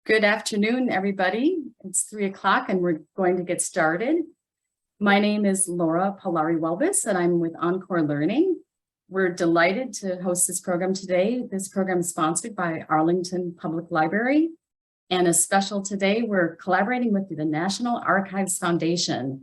Good afternoon, everybody. It's 3 o'clock and we're going to get started. My name is Laura Polari-Welbus and I'm with Encore Learning. We're delighted to host this program today. This program is sponsored by Arlington Public Library. And a special today, we're collaborating with the National Archives Foundation.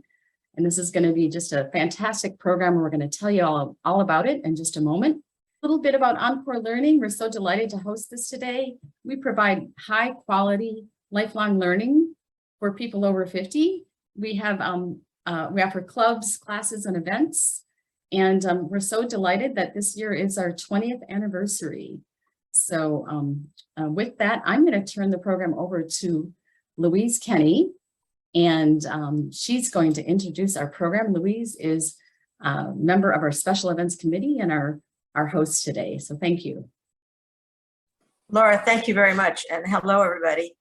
And this is going to be just a fantastic program. We're going to tell you all about it in just a moment. A little bit about Encore Learning. We're so delighted to host this today. We provide high quality lifelong learning for people over 50. We offer clubs, classes, and events. And we're so delighted that this year is our 20th anniversary. So with that, I'm going to turn the program over to Louise Kenny, and she's going to introduce our program. Louise is a member of our special events committee and our host today. So thank you. Laura, thank you very much. And hello, everybody.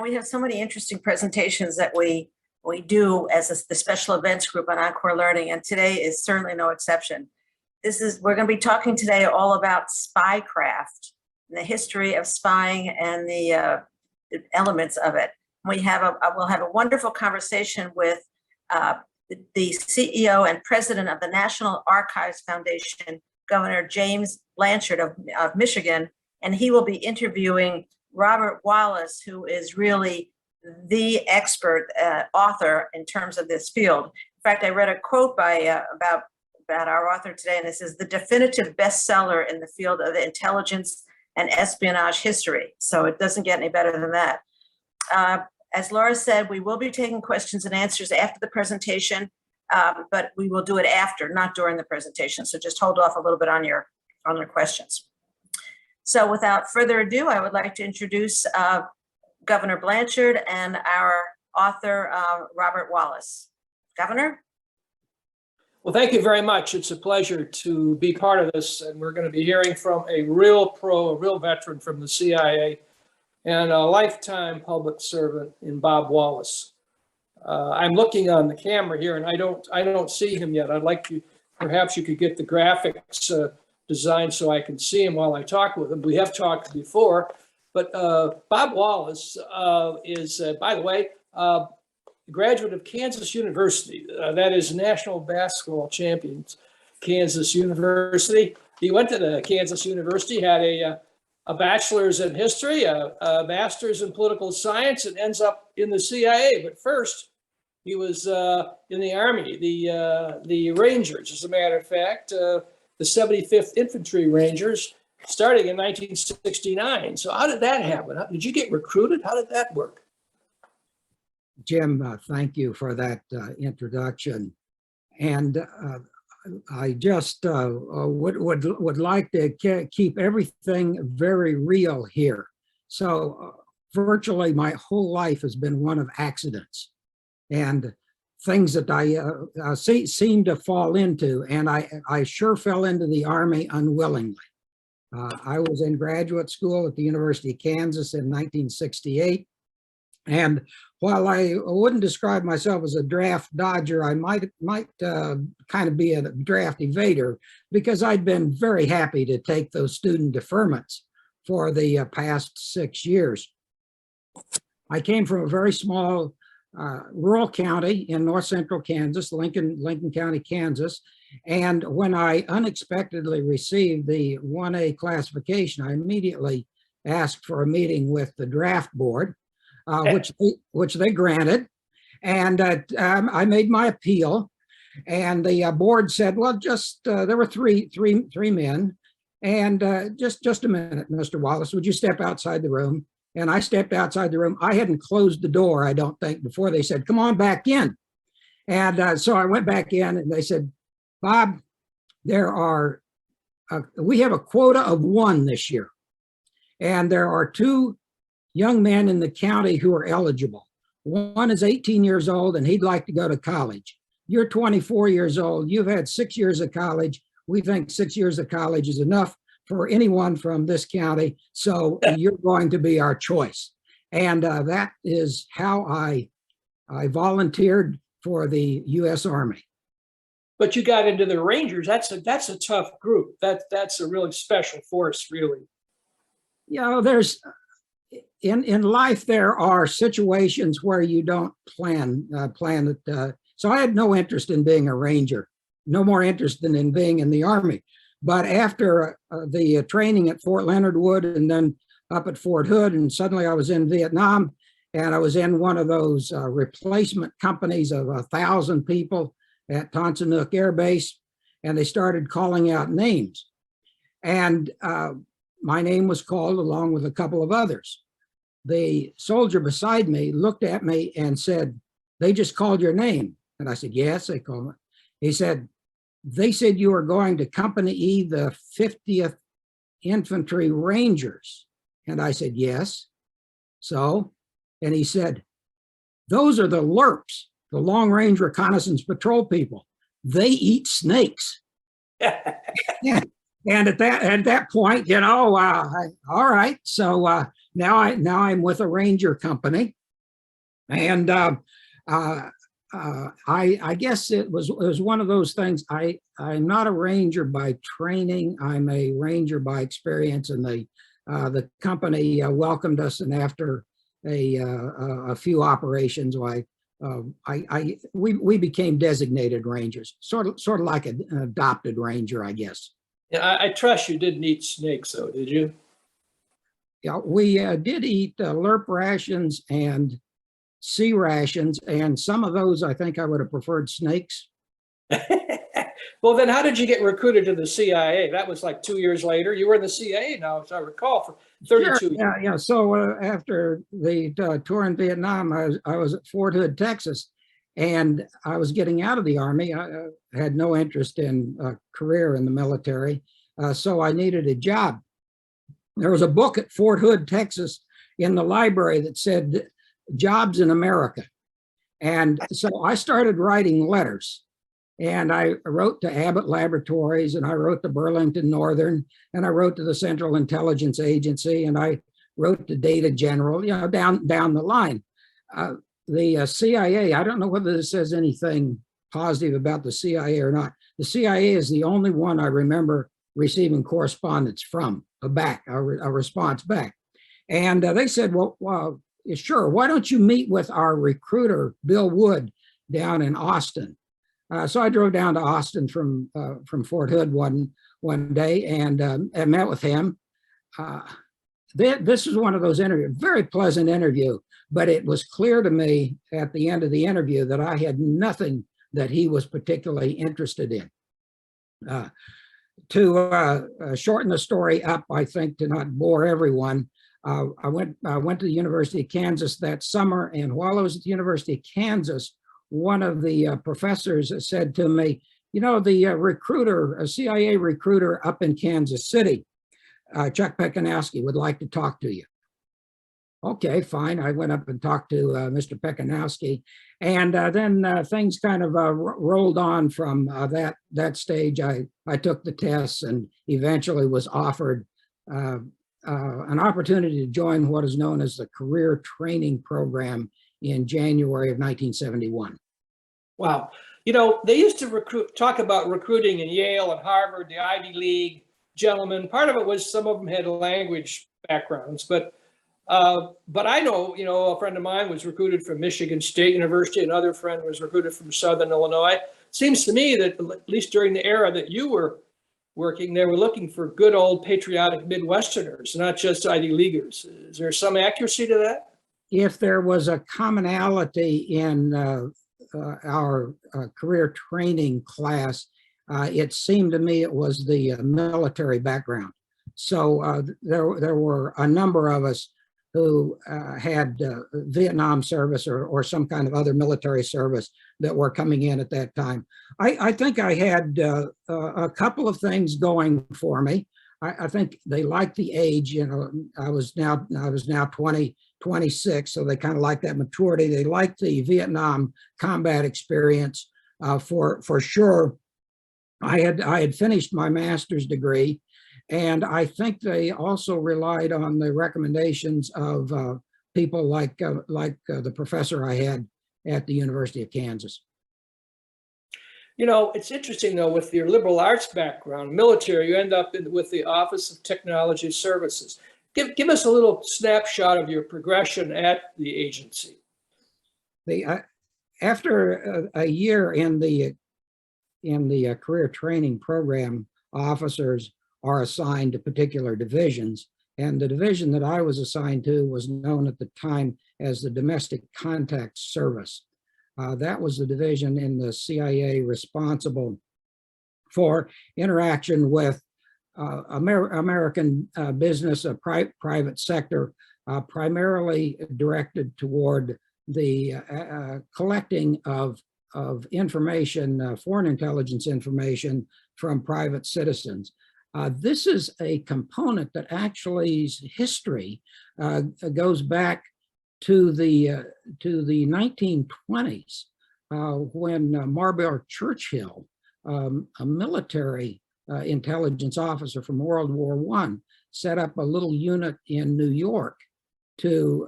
We have so many interesting presentations that we do as the special events group on Encore Learning, and today is certainly no exception. We're going to be talking today all about Spycraft, the history of spying and the elements of it. We'll have a wonderful conversation with the CEO and president of the National Archives Foundation, Governor James Blanchard of Michigan, and he will be interviewing Robert Wallace, who is really the expert author in terms of this field. In fact, I read a quote about our author today, and this is the definitive bestseller in the field of intelligence and espionage history. So it doesn't get any better than that. As Laura said, we will be taking questions and answers after the presentation, but we will do it after, not during the presentation. So just hold off a little bit on your questions. So without further ado, I would like to introduce Governor Blanchard and our author, Robert Wallace. Governor? Well, thank you very much. It's a pleasure to be part of this. And we're going to be hearing from a real pro, a real veteran from the CIA and a lifetime public servant in Bob Wallace. I'm looking on the camera here and I don't see him yet. I'd like to, perhaps you could get the graphics designed so I can see him while I talk with him. We have talked before, but Bob Wallace is, by the way, a graduate of Kansas University. That is National Basketball Champions, Kansas University. He went to the Kansas University, had a bachelor's in history, a master's in political science, and ends up in the CIA. But first, he was in the Army, the Rangers, as a matter of fact, the 75th Infantry Rangers, starting in 1969. So how did that happen? Did you get recruited? How did that work? Jim, thank you for that introduction. And I just would like to keep everything very real here. So virtually my whole life has been one of accidents and things that I seem to fall into. And I sure fell into the Army unwillingly. I was in graduate school at the University of Kansas in 1968. And while I wouldn't describe myself as a draft dodger, I might kind of be a draft evader, because I'd been very happy to take those student deferments for the past 6 years. I came from a very small rural county in north central Kansas, Lincoln County, Kansas. And when I unexpectedly received the 1A classification, I immediately asked for a meeting with the draft board. Which they granted, and I made my appeal, and the board said, "Well, just there were three men, and just a minute, Mr. Wallace, would you step outside the room?" And I stepped outside the room. I hadn't closed the door, I don't think, before they said, "Come on back in," and so I went back in, and they said, "Bob, we have a quota of 1 this year, and there are 2 young men in the county who are eligible. One is 18 years old and he'd like to go to college. You're 24 years old. You've had 6 years of college. We think 6 years of college is enough for anyone from this county. So you're going to be our choice." And that is how I volunteered for the U.S. Army. But you got into the Rangers. That's a tough group. That's a really special force, really. You know, there's in life, there are situations where you don't plan it. So I had no interest in being a ranger, no more interest than in being in the Army. But after the training at Fort Leonard Wood and then up at Fort Hood, and suddenly I was in Vietnam, and I was in one of those replacement companies of 1,000 people at Ton Son Nhut Air Base, and they started calling out names. And my name was called along with a couple of others. The soldier beside me looked at me and said, "They just called your name." And I said, "Yes, they called me." He said, "They said you were going to Company E, the 50th Infantry Rangers." And I said, "Yes." So, and he said, "Those are the LRPs, the Long Range Reconnaissance Patrol people. They eat snakes." Yeah. And at that point, you know, all right. So now I'm with a ranger company, and I guess it was one of those things. I'm not a ranger by training. I'm a ranger by experience, and the company welcomed us, and after a few operations, we became designated rangers, sort of like an adopted ranger, I guess. Yeah, I trust you didn't eat snakes, though, did you? Yeah, we did eat LRP rations and sea rations, and some of those I think I would have preferred snakes. Well, then how did you get recruited to the CIA? That was like 2 years later. You were in the CIA now, as I recall, for 32 years. Yeah. So after the tour in Vietnam, I was at Fort Hood, Texas, and I was getting out of the Army. I had no interest in a career in the military, so I needed a job. There was a book at Fort Hood, Texas, in the library that said "Jobs in America," and so I started writing letters. And I wrote to Abbott Laboratories, and I wrote to Burlington Northern, and I wrote to the Central Intelligence Agency, and I wrote to Data General, you know, down the line. The CIA, I don't know whether this says anything positive about the CIA or not. The CIA is the only one I remember receiving correspondence from, a response back. And they said, well, sure, why don't you meet with our recruiter, Bill Wood, down in Austin? So I drove down to Austin from Fort Hood one day and met with him. This was one of those interviews, very pleasant interview, but it was clear to me at the end of the interview that I had nothing that he was particularly interested in. To shorten the story up, I think, to not bore everyone, I went to the University of Kansas that summer, and while I was at the University of Kansas, one of the professors said to me, "You know, the recruiter, a CIA recruiter up in Kansas City, Chuck Pekanowski, would like to talk to you." Okay, fine. I went up and talked to Mr. Pekanowski, and then things kind of rolled on from that stage. I took the tests and eventually was offered an opportunity to join what is known as the Career Training Program in January of 1971. Wow. You know, they used to talk about recruiting in Yale and Harvard, the Ivy League gentlemen. Part of it was some of them had language backgrounds, but I know, you know, a friend of mine was recruited from Michigan State University. Another friend was recruited from Southern Illinois. Seems to me that at least during the era that you were working, they were looking for good old patriotic Midwesterners, not just Ivy Leaguers. Is there some accuracy to that? If there was a commonality in our career training class, it seemed to me it was the military background. So there were a number of us who had Vietnam service or some kind of other military service that were coming in at that time. I think I had a couple of things going for me. I think they liked the age. You know, I was now 26, so they kind of like that maturity. They liked the Vietnam combat experience for sure. I had finished my master's degree, and I think they also relied on the recommendations of people like the professor I had at the University of Kansas. You know, it's interesting, though, with your liberal arts background, military, you end up with the Office of Technology Services. Give us a little snapshot of your progression at the agency. After a year in the career training program, officers are assigned to particular divisions. And the division that I was assigned to was known at the time as the Domestic Contact Service. That was the division in the CIA responsible for interaction with American business, private sector, primarily directed toward the collecting of information, foreign intelligence information from private citizens. This is a component that actually's history goes back to the 1920s when Marbury Churchill, a military intelligence officer from World War I, set up a little unit in New York to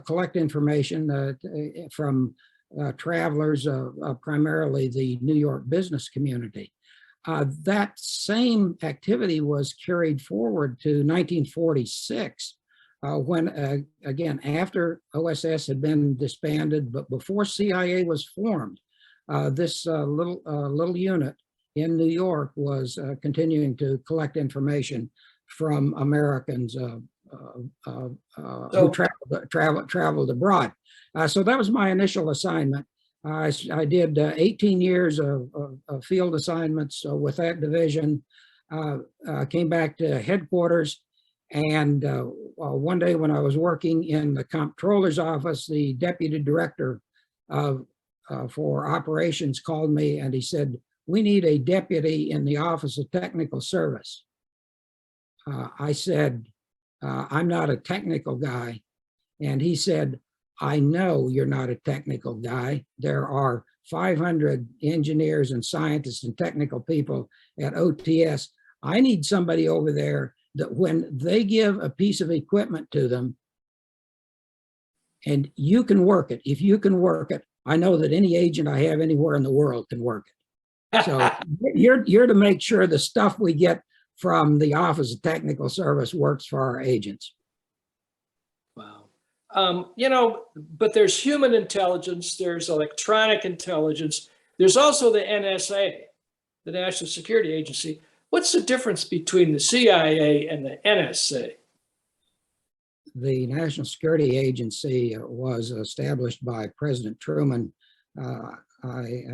collect information from travelers, primarily the New York business community. That same activity was carried forward to 1946, when, again, after OSS had been disbanded, but before CIA was formed, this little unit in New York was continuing to collect information from Americans who traveled abroad. So that was my initial assignment. I did 18 years of field assignments with that division, came back to headquarters, and one day when I was working in the comptroller's office, the deputy director for operations called me and he said, "We need a deputy in the Office of Technical Service." I said, "I'm not a technical guy." And he said, "I know you're not a technical guy. There are 500 engineers and scientists and technical people at OTS. I need somebody over there that when they give a piece of equipment to them, and you can work it, if you can work it, I know that any agent I have anywhere in the world can work it." So you're to make sure the stuff we get from the Office of Technical Service works for our agents. Wow. You know, but there's human intelligence, there's electronic intelligence, there's also the NSA, the National Security Agency. What's the difference between the CIA and the NSA? The National Security Agency was established by President Truman. We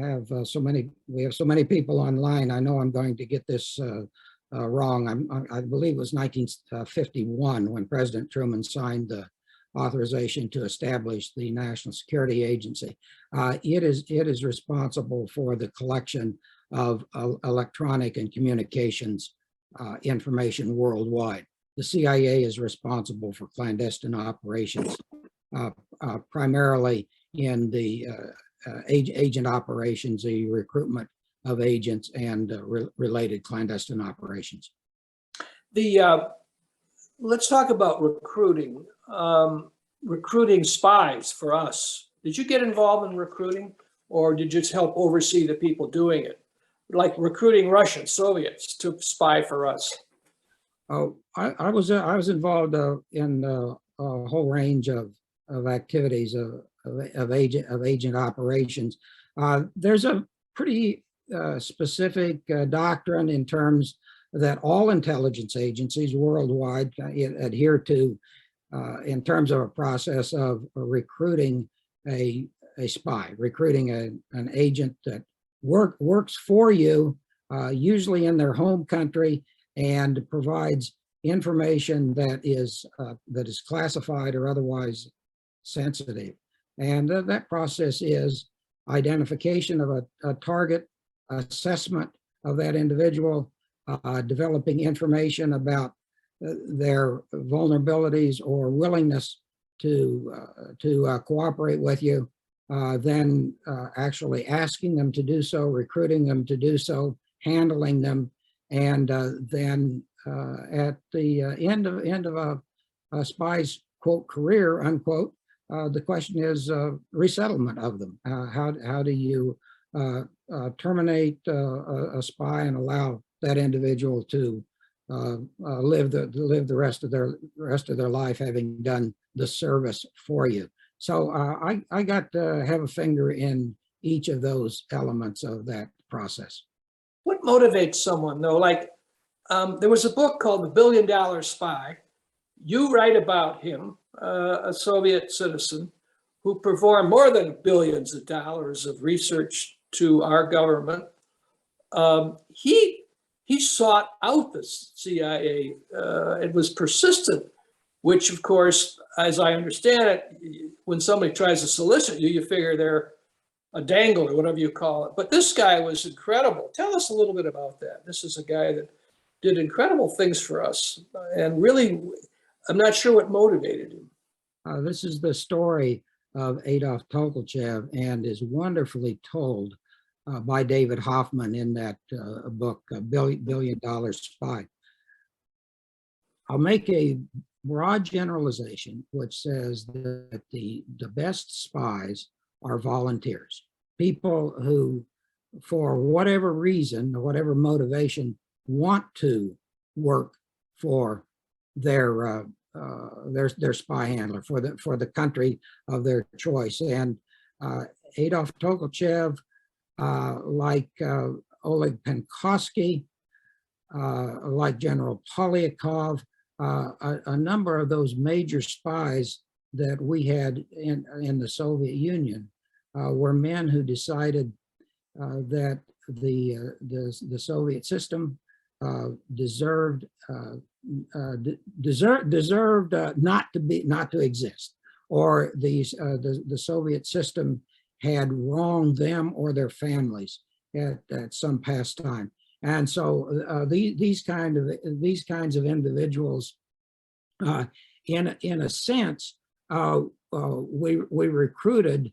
have so many people online. I know I'm going to get this wrong. I believe it was 1951 when President Truman signed the authorization to establish the National Security Agency. It is responsible for the collection of electronic and communications information worldwide. The CIA is responsible for clandestine operations, primarily in the agent operations, the recruitment of agents, and related clandestine operations. Let's talk about recruiting. Recruiting spies for us. Did you get involved in recruiting, or did you just help oversee the people doing it? Like recruiting Russian Soviets to spy for us. Oh, I was involved in a whole range of activities of agent operations. There's a pretty specific doctrine in terms that all intelligence agencies worldwide adhere to in terms of a process of recruiting a spy, recruiting an agent that works for you, usually in their home country, and provides information that is classified or otherwise sensitive. And that process is identification of a target, assessment of that individual, developing information about their vulnerabilities or willingness to cooperate with you, then actually asking them to do so, recruiting them to do so, handling them, and then at the end of a spy's quote career unquote, the question is resettlement of them. How do you terminate a spy and allow that individual to live the rest of their life having done the service for you. So I got to have a finger in each of those elements of that process. What motivates someone though? Like there was a book called The $1 Billion Spy. You write about him, a Soviet citizen who performed more than billions of dollars of research to our government. He sought out the CIA. It was persistent, which of course, as I understand it, when somebody tries to solicit you, you figure they're a dangle or whatever you call it. But this guy was incredible. Tell us a little bit about that. This is a guy that did incredible things for us. And really, I'm not sure what motivated him. This is the story of Adolf Tokolchev and is wonderfully told by David Hoffman in that book, $1 Billion Spy. I'll make a broad generalization, which says that the best spies are volunteers, people who, for whatever reason or whatever motivation, want to work for their spy handler, for the country of their choice. And Adolf Tokolchev, like Oleg Penkovsky, like General Polyakov, a number of those major spies that we had in the Soviet Union were men who decided that the Soviet system deserved not to exist, or the Soviet system had wronged them or their families at some past time. And so these kinds of individuals, in a sense, we recruited,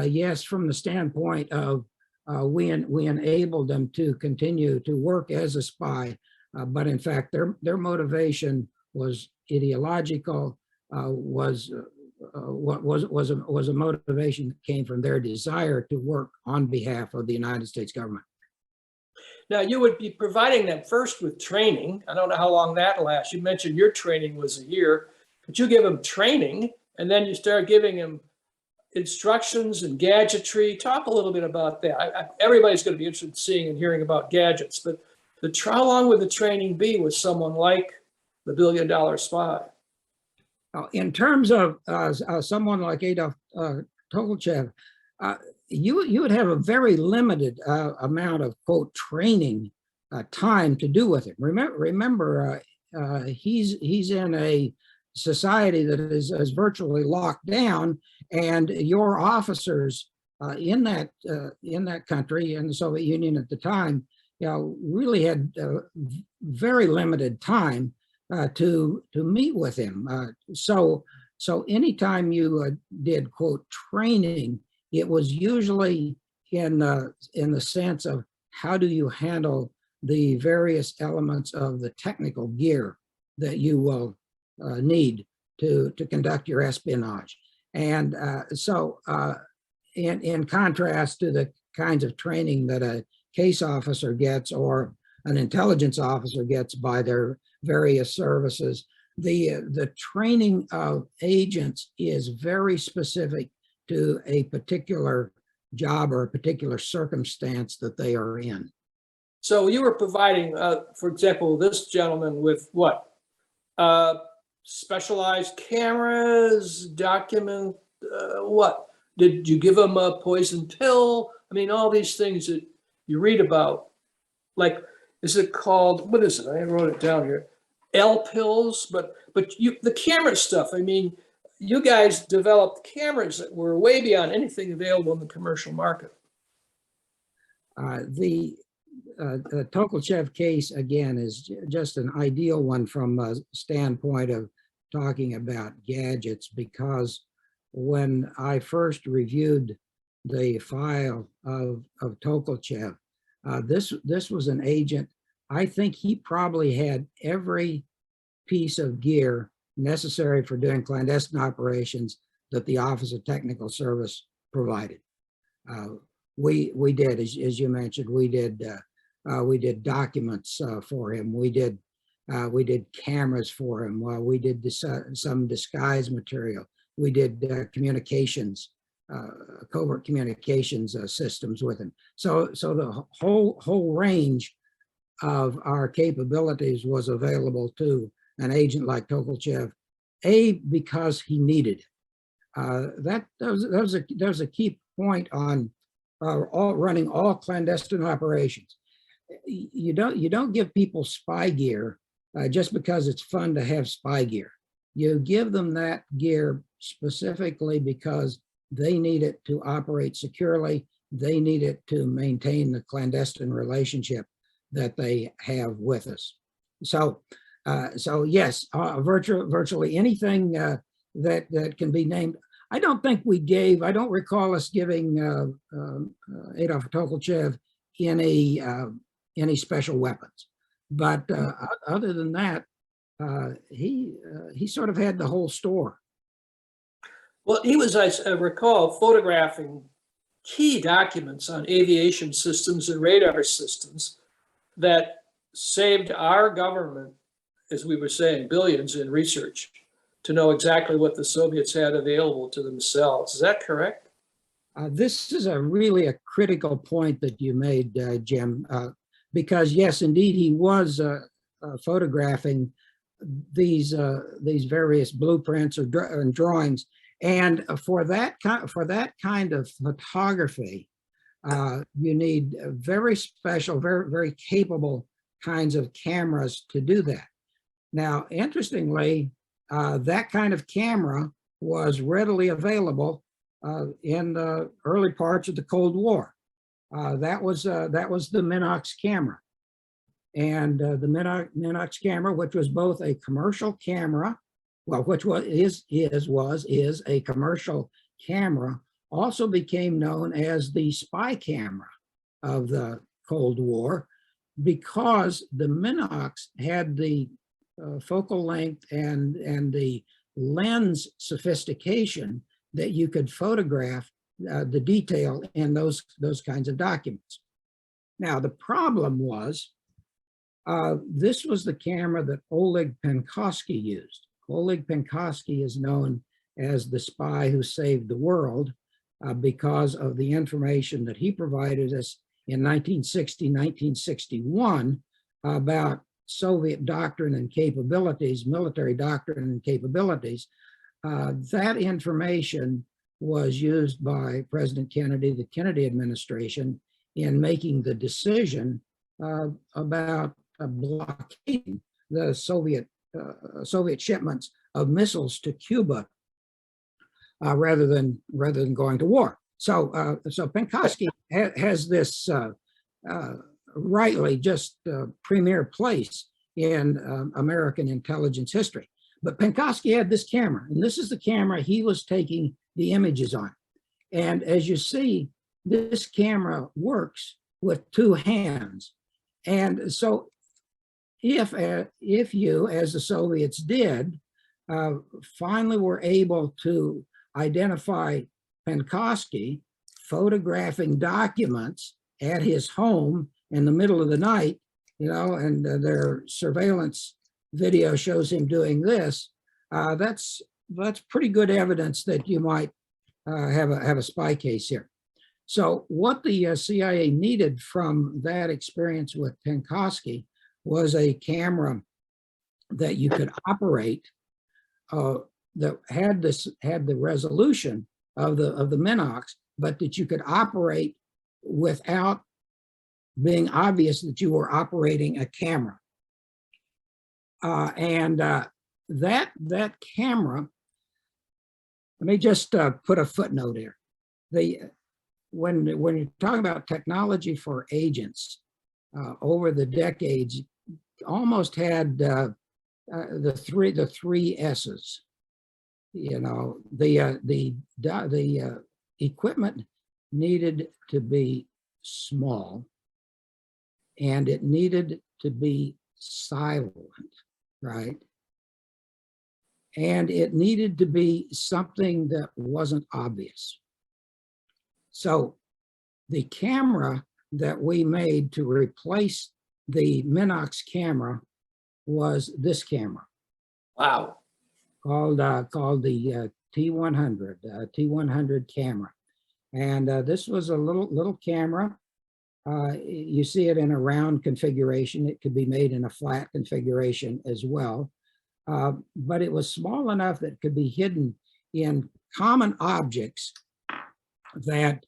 yes, from the standpoint of we enabled them to continue to work as a spy, but in fact their motivation was ideological, was a motivation that came from their desire to work on behalf of the United States government. Now, you would be providing them first with training. I don't know how long that lasts. You mentioned your training was a year, but you give them training and then you start giving them instructions and gadgetry. Talk a little bit about that. Everybody's going to be interested in seeing and hearing about gadgets, but how long would the training be with someone like the $1 Billion Spy? In terms of someone like Adolf Tokolchev, you would have a very limited amount of, quote, training time to do with it. Remember, he's in a society that is virtually locked down, and your officers in that country, in the Soviet Union at the time, really had very limited time to meet with him. So anytime you did, quote, training, it was usually in the sense of how do you handle the various elements of the technical gear that you will need to conduct your espionage. And so in contrast to the kinds of training that a case officer gets or an intelligence officer gets by their various services, the training of agents is very specific to a particular job or a particular circumstance that they are in. So you were providing, for example, this gentleman with what? Specialized cameras, document, what? Did you give him a poison pill? I mean, all these things that you read about, like, is it called, what is it? I wrote it down here. L pills, but the camera stuff, I mean, you guys developed cameras that were way beyond anything available in the commercial market. The Tokolchev case, again, is just an ideal one from a standpoint of talking about gadgets, because when I first reviewed the file of Tokolchev, this was an agent. I think he probably had every piece of gear necessary for doing clandestine operations that the Office of Technical Service provided. We did, as you mentioned, we did documents for him. We did We did cameras for him. We did some disguise material. We did communications, covert communications systems with him. So the whole range of our capabilities was available to an agent like Tokolchev, because he needed it. That was a key point on running all clandestine operations. You don't give people spy gear just because it's fun to have spy gear. You give them that gear specifically because they need it to operate securely. They need it to maintain the clandestine relationship that they have with us. So yes, virtually anything that can be named. I don't recall us giving Adolf Tokolchev any special weapons. But other than that, he sort of had the whole store. Well, he was, I recall, photographing key documents on aviation systems and radar systems that saved our government, as we were saying, billions in research to know exactly what the Soviets had available to themselves. Is that correct? This is really a critical point that you made, Jim, because yes, indeed, he was photographing these various blueprints and drawings. And for that kind of photography, you need very special, very capable kinds of cameras to do that. Now, interestingly, that kind of camera was readily available in the early parts of the Cold War. That was the Minox camera, and the Minox camera, which was both a commercial camera, well, which is a commercial camera, also became known as the spy camera of the Cold War, because the Minox had the focal length and the lens sophistication that you could photograph the detail in those kinds of documents. Now, the problem was, this was the camera that Oleg Penkovsky used. Oleg Penkovsky is known as the spy who saved the world because of the information that he provided us in 1960, 1961 about Soviet doctrine and capabilities, military doctrine and capabilities. That information was used by President Kennedy, the Kennedy administration, in making the decision about blockading the Soviet shipments of missiles to Cuba rather than going to war. So Penkovsky has this rightly just premier place in American intelligence history. But Penkovsky had this camera, and this is the camera he was taking the images on. And as you see, this camera works with two hands. And so if you, as the Soviets did, finally were able to identify Penkovsky photographing documents at his home in the middle of the night, and their surveillance video shows him doing this, that's pretty good evidence that you might have a spy case here. So what the CIA needed from that experience with Penkovsky was a camera that you could operate that had the resolution of the Minox, but that you could operate without being obvious that you were operating a camera. That camera, let me just put a footnote here. When you're talking about technology for agents, over the decades, almost had the three S's. The equipment needed to be small, and it needed to be silent, right? And it needed to be something that wasn't obvious. So the camera that we made to replace the Minox camera was this camera Wow. called the T100 camera. And this was a little camera. You see it in a round configuration. It could be made in a flat configuration as well. But it was small enough that it could be hidden in common objects that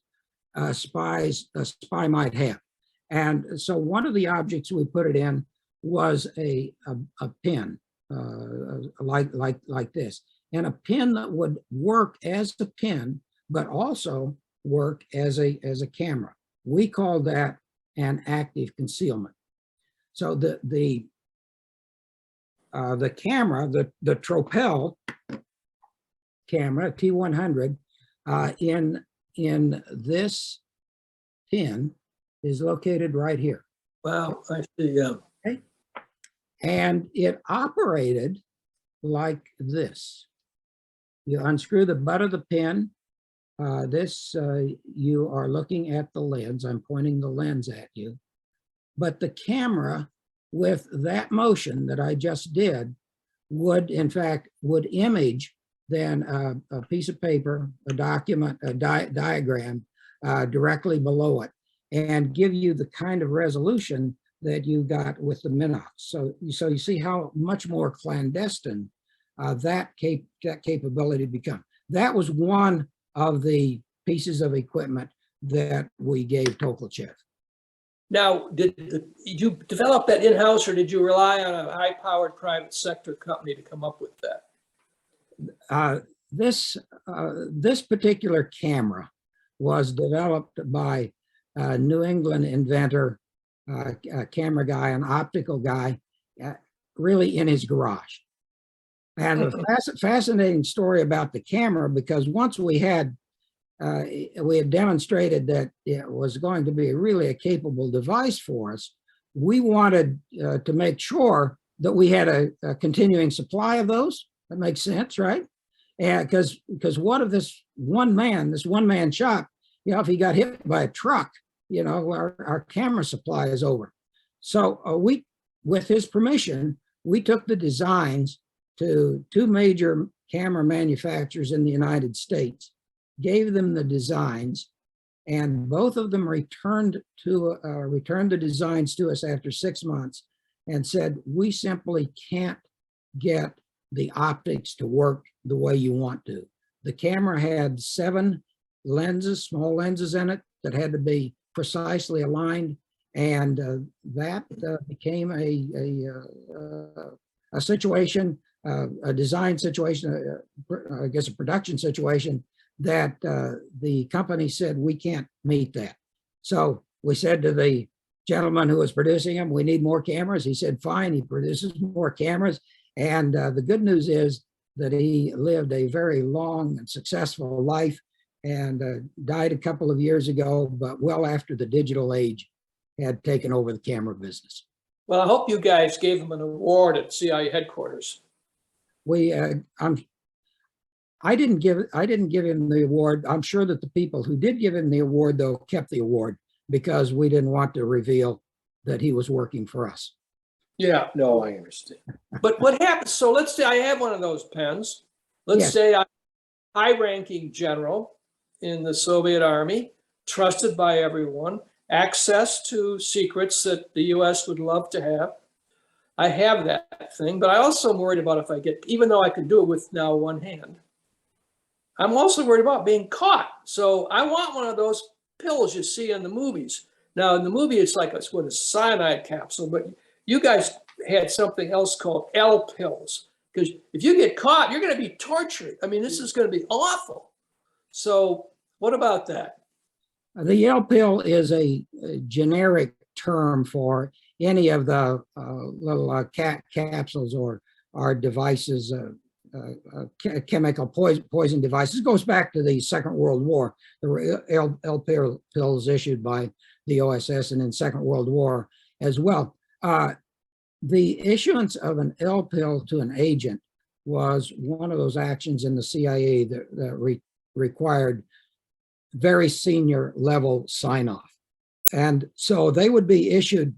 a spy might have. And so one of the objects we put it in was a pin like this, and a pin that would work as a pin, but also work as a camera. We call that an active concealment. So the camera, the Tropel camera T100 in this pin is located right here. Wow, I see. Yeah. Okay. And it operated like this. You unscrew the butt of the pin. You are looking at the lens. I'm pointing the lens at you. But the camera, with that motion that I just did, would image then a piece of paper, a document, a diagram directly below it, and give you the kind of resolution that you got with the Minox. So you see how much more clandestine that capability become. That was one of the pieces of equipment that we gave Tokolchev. Now, did you develop that in-house, or did you rely on a high-powered private sector company to come up with that? This particular camera was developed by a New England inventor, a camera guy, an optical guy, really in his garage. And a fascinating story about the camera, because once we had demonstrated that it was going to be really a capable device for us, we wanted to make sure that we had a continuing supply of those. That makes sense, right? And because what if this one man shop, if he got hit by a truck, our camera supply is over. So with his permission, we took the designs to two major camera manufacturers in the United States, gave them the designs, and both of them returned the designs to us after 6 months and said, we simply can't get the optics to work the way you want to. The camera had 7 lenses, small lenses in it that had to be precisely aligned, and that became a situation, a design situation, I guess a production situation, that the company said, we can't meet that. So we said to the gentleman who was producing them, we need more cameras. He said, fine. He produces more cameras. And the good news is that he lived a very long and successful life, and died a couple of years ago, but well after the digital age had taken over the camera business. Well, I hope you guys gave him an award at CIA headquarters. I didn't give him the award. I'm sure that the people who did give him the award, though, kept the award because we didn't want to reveal that he was working for us. Yeah, no, I understand. But what happens? So let's say I have one of those pens. Let's Yes. say I'm a high-ranking general in the Soviet Army, trusted by everyone, access to secrets that the US would love to have. I have that thing, but I also am worried about even though I can do it with now one hand, I'm also worried about being caught. So I want one of those pills you see in the movies. Now in the movie, it's like a cyanide capsule, but you guys had something else called L pills, because if you get caught, you're going to be tortured. I mean, this is going to be awful. So what about that? The L pill is a generic term for any of the little capsules or devices, chemical poison devices. It goes back to the Second World War. There were L pills issued by the OSS and in Second World War as well. The issuance of an L pill to an agent was one of those actions in the CIA that required very senior level sign off. And so they would be issued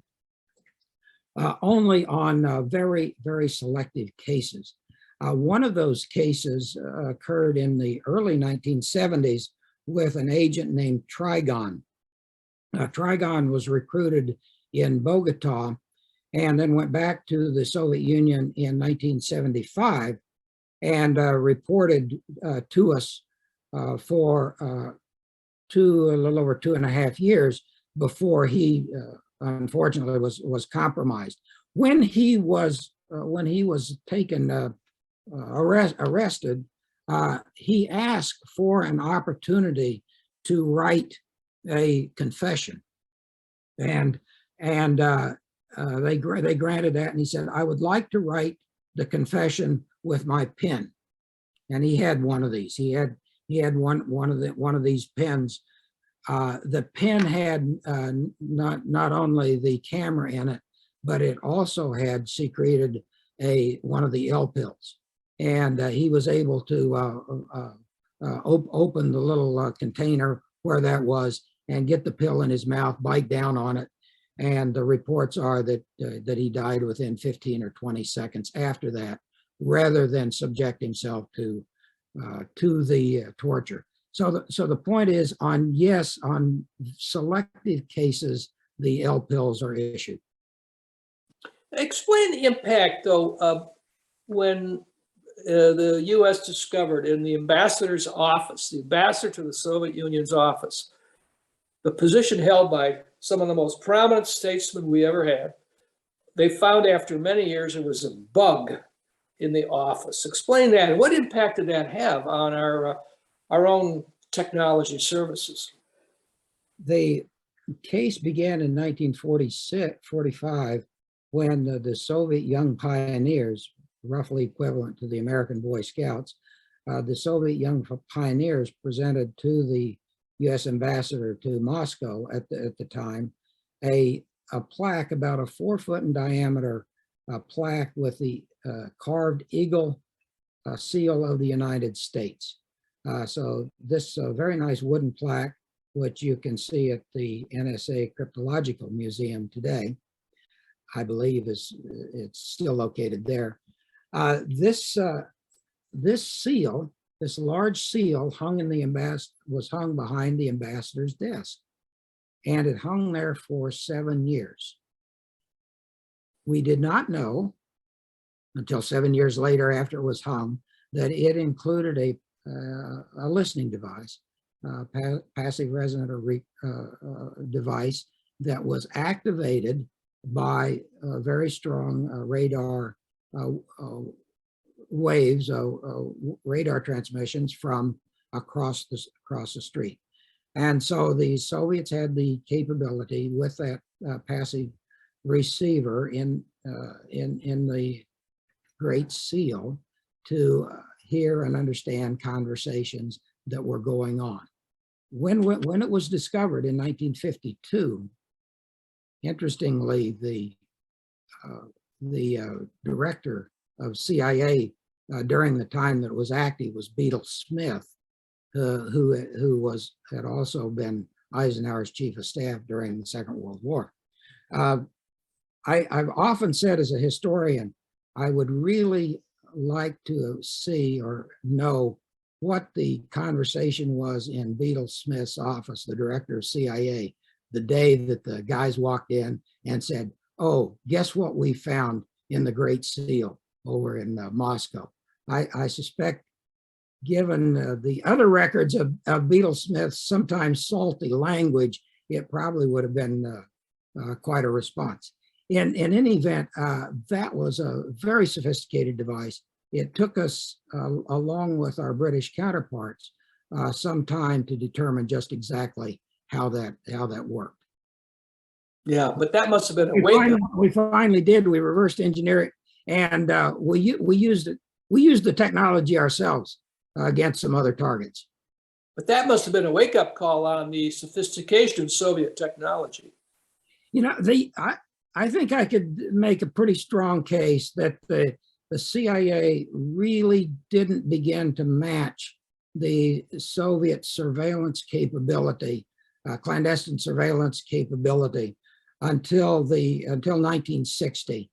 only on very, very selective cases. One of those cases occurred in the early 1970s with an agent named Trigon. Trigon was recruited in Bogota and then went back to the Soviet Union in 1975 and reported to us for a little over 2.5 years before he unfortunately was compromised. When he was taken arrested, he asked for an opportunity to write a confession, and they granted that, and he said, "I would like to write the confession with my pen." And he had one of these. He had one of these pens. The pen had not only the camera in it, but it also had secreted one of the L pills, and he was able to open the little container where that was and get the pill in his mouth, bite down on it, and the reports are that he died within 15 or 20 seconds after that, rather than subject himself to the torture. So the point is, on selective cases, the L pills are issued. Explain the impact, though, when the U.S. discovered in the ambassador's office, the ambassador to the Soviet Union's office, the position held by some of the most prominent statesmen we ever had. They found after many years there was a bug in the office. Explain that. What impact did that have on our own technology services? The case began in 1945 when the Soviet Young Pioneers, roughly equivalent to the American Boy Scouts, the Soviet Young Pioneers presented to the U.S. ambassador to Moscow at the time a plaque about a 4 foot in diameter, plaque with the carved eagle seal of the United States. So this very nice wooden plaque, which you can see at the NSA Cryptological Museum today, I believe it's still located there. This seal, this large seal, was hung behind the ambassador's desk, and it hung there for 7 years. We did not know until 7 years later, after it was hung, that it included a listening device, passive resonant device that was activated by very strong radar waves, radar transmissions from across the street. And so the Soviets had the capability with that passive receiver in the Great Seal to hear and understand conversations that were going on. When it was discovered in 1952, interestingly, the director of CIA during the time that it was active was Beadle Smith, who had also been Eisenhower's chief of staff during the Second World War. I've often said, as a historian, I would really like to see or know what the conversation was in Beadle Smith's office, the director of CIA, the day that the guys walked in and said, "Oh, guess what we found in the Great Seal over in Moscow." I suspect, given the other records of Beadle Smith's sometimes salty language, it probably would have been quite a response. In any event, that was a very sophisticated device. It took us, along with our British counterparts, some time to determine just exactly how that worked. Yeah, but that must have been a wake-up. We finally did. We reversed engineer it, and we used it. We used the technology ourselves against some other targets. But that must have been a wake-up call on the sophistication of Soviet technology. You know, I think I could make a pretty strong case that the CIA really didn't begin to match the Soviet surveillance capability, clandestine surveillance capability, until 1960.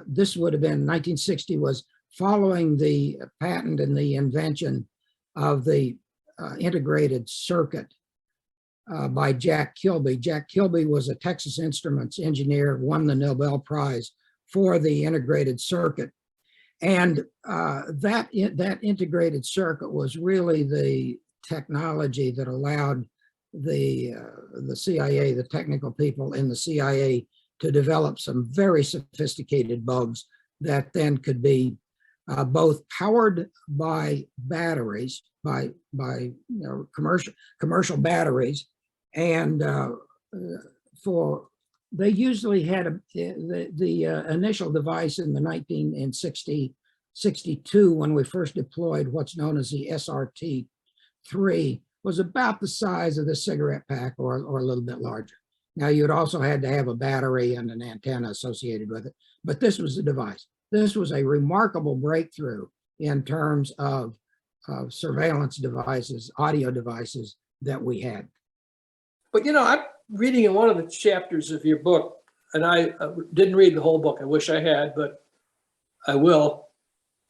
This would have been 1960 was following the patent and the invention of the integrated circuit by Jack Kilby. Jack Kilby was a Texas Instruments engineer, won the Nobel Prize for the integrated circuit. And that integrated circuit was really the technology that allowed the CIA, the technical people in the CIA, to develop some very sophisticated bulbs that then could be both powered by batteries, by commercial batteries, and they usually had the initial device in the 1962 when we first deployed what's known as the SRT-3 was about the size of the cigarette pack or a little bit larger. Now you'd also had to have a battery and an antenna associated with it, but this was the device. This was a remarkable breakthrough in terms of surveillance devices, audio devices that we had. But I'm reading in one of the chapters of your book, and I didn't read the whole book. I wish I had, but I will.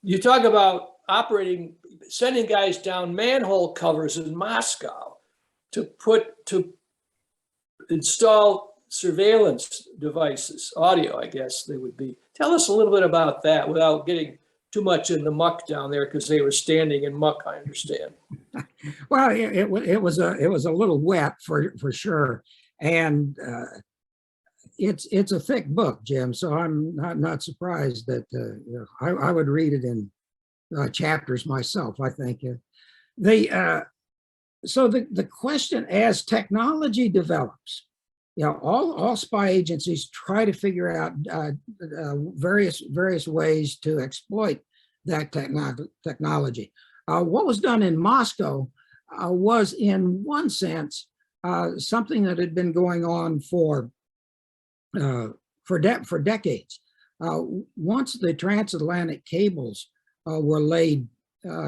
You talk about sending guys down manhole covers in Moscow to install surveillance devices, audio, I guess they would be. Tell us a little bit about that without getting too much in the muck down there, because they were standing in muck, I understand. Well, it was a little wet for sure, and it's a thick book, Jim. So I'm not surprised that I would read it in chapters myself. I think so the question, as technology develops, all spy agencies try to figure out various ways to exploit that technology. What was done in Moscow was, in one sense, something that had been going on for decades. Once the transatlantic cables were laid,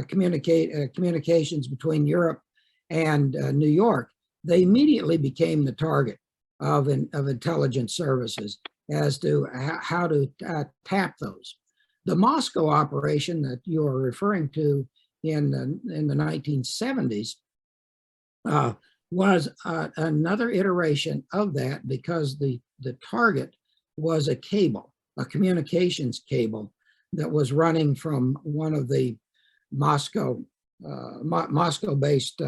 communications between Europe and New York, they immediately became the target of intelligence services as to how to tap those. The Moscow operation that you are referring to in the 1970s was another iteration of that, because the target was a cable, a communications cable that was running from one of the Moscow-based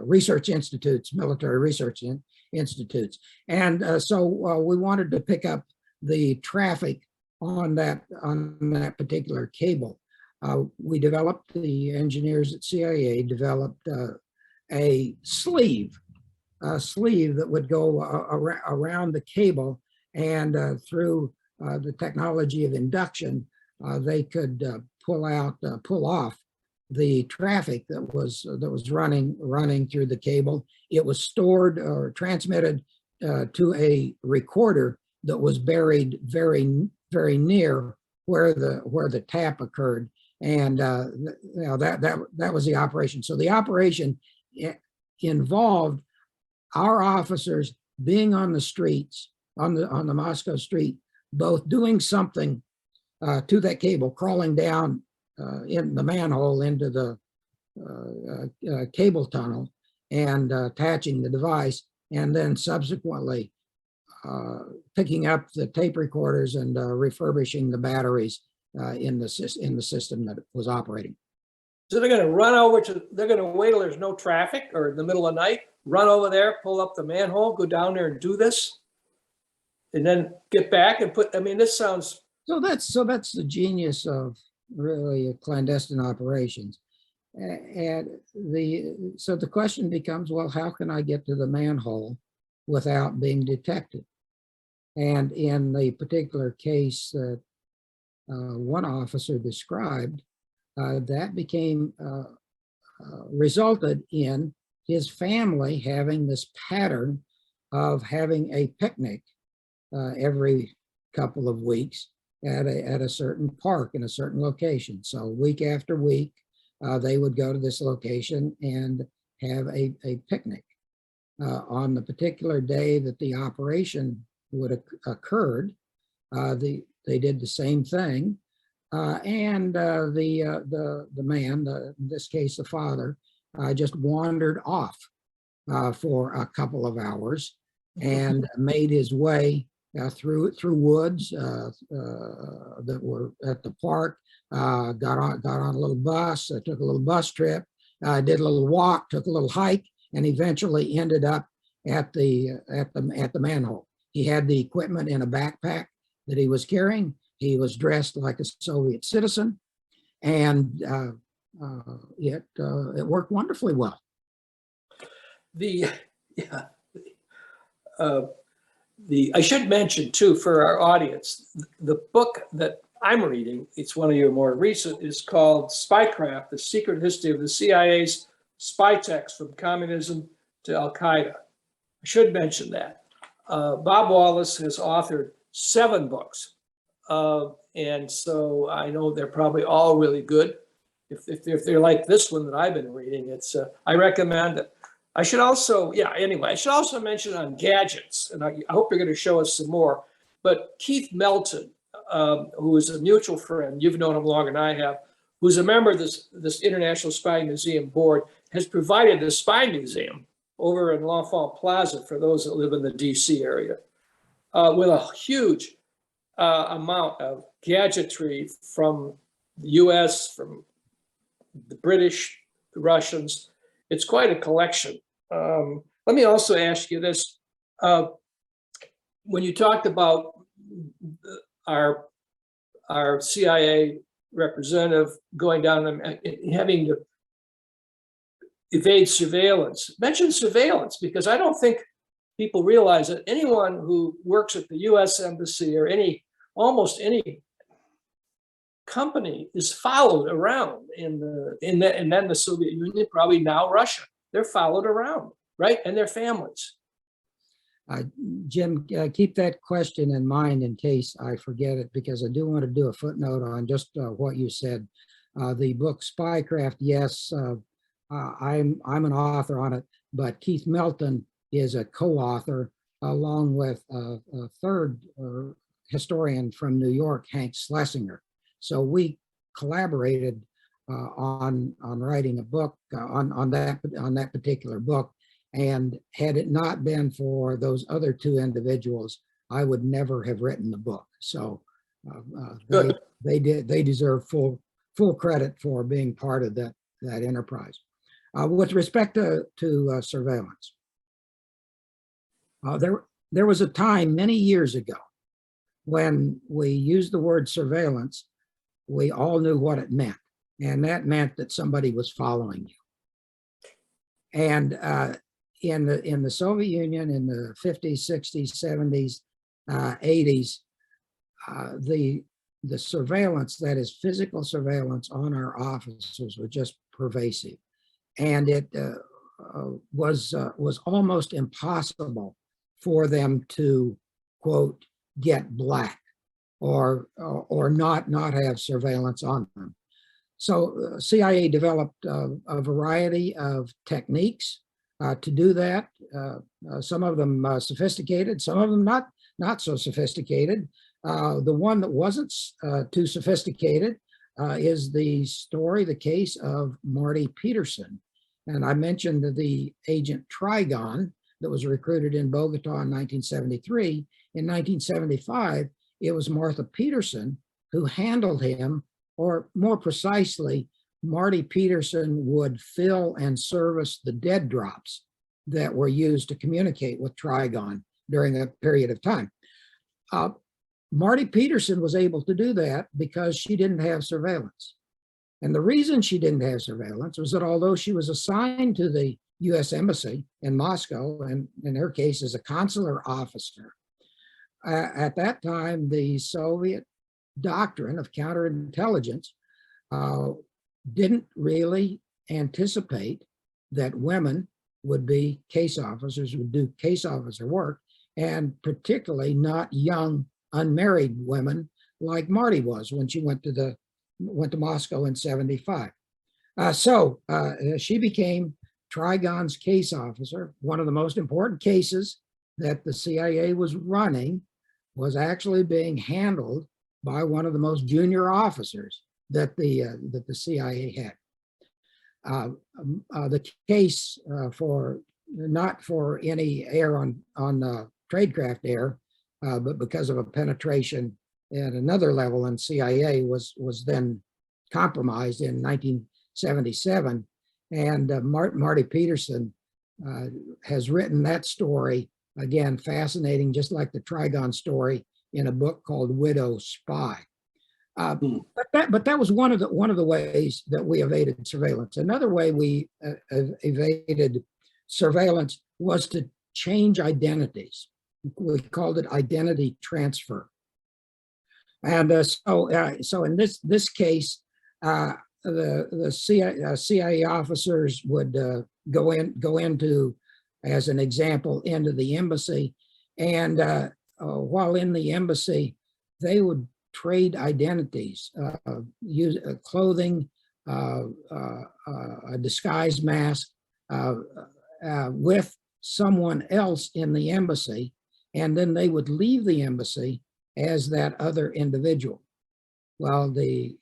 research institutes, military research institutes. And so we wanted to pick up the traffic on that particular cable. The engineers at CIA developed a sleeve that would go around the cable, and through the technology of induction, they could pull off the traffic that was running through the cable. It was stored or transmitted to a recorder that was buried very near where the tap occurred, and that was the operation. So the operation involved our officers being on the streets, on the Moscow street, both doing something to that cable, crawling down in the manhole into the cable tunnel and attaching the device, and then subsequently picking up the tape recorders and refurbishing the batteries in the system that was operating. So they're going to run over they're going to wait till there's no traffic, or in the middle of the night, run over there, pull up the manhole, go down there and do this, and then get back and this sounds. So that's the genius of really clandestine operations. And so the question becomes, well, how can I get to the manhole without being detected? And in the particular case that one officer described, that resulted in his family having this pattern of having a picnic every couple of weeks at a certain park in a certain location. So week after week, they would go to this location and have a picnic. On the particular day that the operation occurred, they did the same thing, and the man, in this case the father, just wandered off for a couple of hours and made his way through woods that were at the park. Got on a little bus, took a little bus trip, did a little walk, took a little hike, and eventually ended up at the manhole. He had the equipment in a backpack that he was carrying. He was dressed like a Soviet citizen, and it worked wonderfully well. I should mention too, for our audience, the book that I'm reading, it's one of your more recent, is called Spycraft, The Secret History of the CIA's Spy Techs from Communism to Al-Qaeda. I should mention that. Bob Wallace has authored 7 books. And so I know they're probably all really good. If they're like this one that I've been reading, it's I recommend it. I should also, I should also mention on gadgets, and I hope you're going to show us some more, but Keith Melton, who is a mutual friend, you've known him longer than I have, who's a member of this International Spy Museum board, has provided the Spy Museum over in L'Enfant Plaza for those that live in the DC area, with a huge amount of gadgetry from the US, from the British, the Russians. It's quite a collection. Let me also ask you this. When you talked about our CIA representative going down and having to evade surveillance, mention surveillance, because I don't think people realize that anyone who works at the US Embassy or almost any company is followed around and then the Soviet Union, probably now Russia. They're followed around, right? And their families. Jim, keep that question in mind in case I forget it, because I do want to do a footnote on just what you said. The book Spycraft, yes, I'm an author on it, but Keith Melton is a co-author along with a third historian from New York, Hank Schlesinger. So we collaborated on writing a book on that particular book. And had it not been for those other 2 individuals, I would never have written the book. So they deserve full credit for being part of that enterprise. With respect to surveillance, there was a time many years ago when we used the word surveillance. We all knew what it meant, and that meant that somebody was following you. And in the Soviet Union in the 50s, 60s, 70s, 80s, the surveillance, that is physical surveillance on our officers, was just pervasive. And it was almost impossible for them to, quote, get black or not have surveillance on them. So CIA developed a variety of techniques to do that. Some of them sophisticated, some of them not so sophisticated. The one that wasn't too sophisticated is the case of Marty Peterson. And I mentioned the agent Trigon that was recruited in Bogota in 1973. In 1975, it was Martha Peterson who handled him, or more precisely, Marty Peterson would fill and service the dead drops that were used to communicate with Trigon during a period of time. Marty Peterson was able to do that because she didn't have surveillance. And the reason she didn't have surveillance was that although she was assigned to the US Embassy in Moscow, and in her case as a consular officer, at that time, the Soviet doctrine of counterintelligence didn't really anticipate that women would be case officers, would do case officer work, and particularly not young, unmarried women like Marty was when she went to Moscow in 75. So she became Trigon's case officer. One of the most important cases that the CIA was running was actually being handled by one of the most junior officers that the CIA had. The case for not for any error on tradecraft error, but because of a penetration at another level in CIA was then compromised in 1977, and Marty Peterson has written that story again, fascinating, just like the Trigon story in a book called Widow Spy. But that was one of the ways that we evaded surveillance. Another way we evaded surveillance was to change identities. We called it identity transfer. And so in this case, the CIA officers would go into, as an example, into the embassy, and while in the embassy, they would trade identities, use clothing, a disguise mask with someone else in the embassy, and then they would leave the embassy as that other individual. Well, the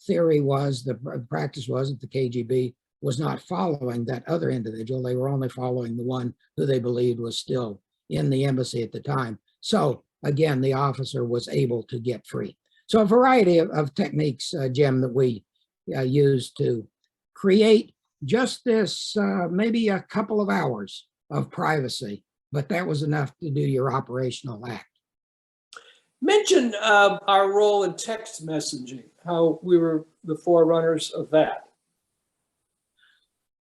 theory was, the practice was that the KGB was not following that other individual. They were only following the one who they believed was still in the embassy at the time. So again, the officer was able to get free. So a variety of techniques, Jim, that we used to create just this maybe a couple of hours of privacy, but that was enough to do your operational act. Mention our role in text messaging, how we were the forerunners of that.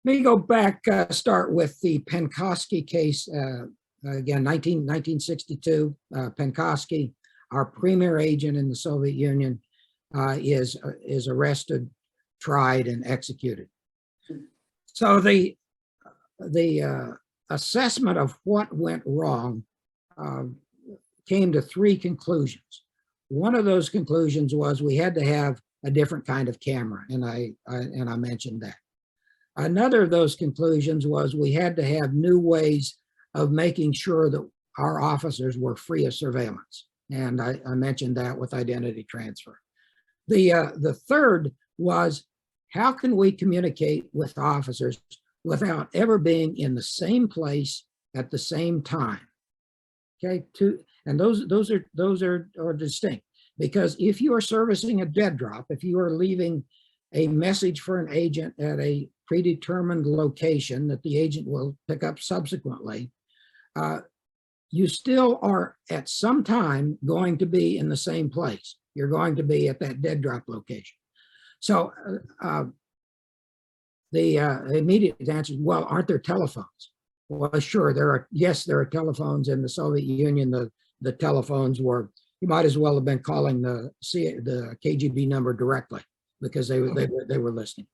Let me go back, start with the Penkovsky case. Again, 1962, Penkovsky, our premier agent in the Soviet Union, is arrested, tried, and executed. So the assessment of what went wrong came to three conclusions. One of those conclusions was we had to have a different kind of camera, and I mentioned that. Another of those conclusions was we had to have new ways of making sure that our officers were free of surveillance. And I mentioned that with identity transfer. The third was, how can we communicate with officers without ever being in the same place at the same time? Okay, and those are distinct, because if you are servicing a dead drop, if you are leaving a message for an agent at a predetermined location that the agent will pick up subsequently, you still are at some time going to be in the same place. You're going to be at that dead drop location. So the immediate answer is, well, aren't there telephones? Well, sure, there are. Yes, there are telephones in the Soviet Union. The telephones were, you might as well have been calling the KGB number directly, because they were listening.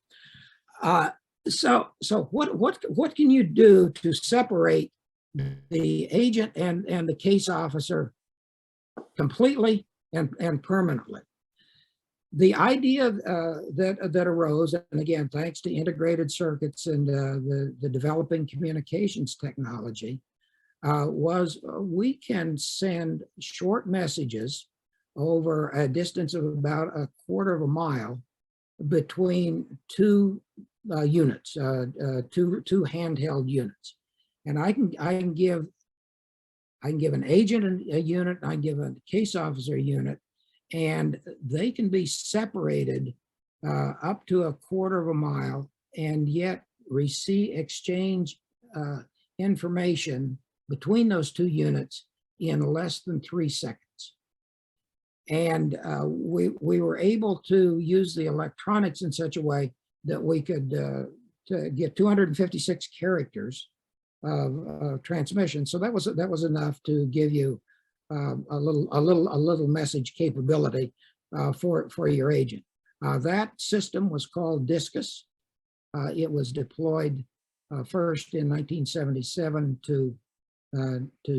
So what can you do to separate the agent and the case officer completely and permanently? The idea that arose, and again, thanks to integrated circuits and the developing communications technology, was we can send short messages over a distance of about a quarter of a mile between two units, two handheld units, and I can give an agent a unit, I can give a case officer a unit, and they can be separated up to a quarter of a mile, and yet exchange information between those two units in less than 3 seconds. And we were able to use the electronics in such a way that we could to get 256 characters of transmission. So that was enough to give you a little message capability for your agent. That system was called Discus. It was deployed first in 1977 to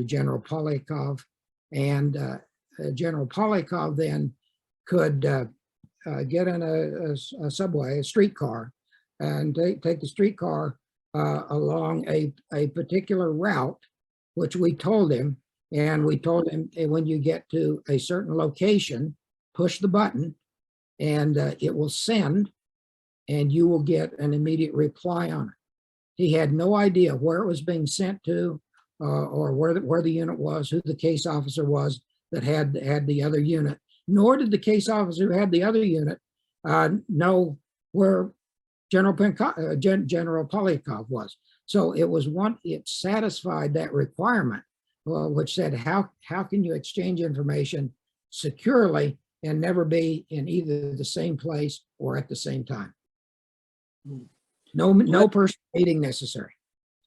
General Polyakov, and General Polyakov then could get in a subway, a streetcar, and take the streetcar along a particular route which we told him. And we told him, when you get to a certain location, push the button and it will send and you will get an immediate reply on it. He had no idea where it was being sent to or where the unit was, who the case officer was that had the other unit, nor did the case officer who had the other unit know where General Polyakov was. So it satisfied that requirement, which said, how can you exchange information securely and never be in either the same place or at the same time? No personal meeting necessary.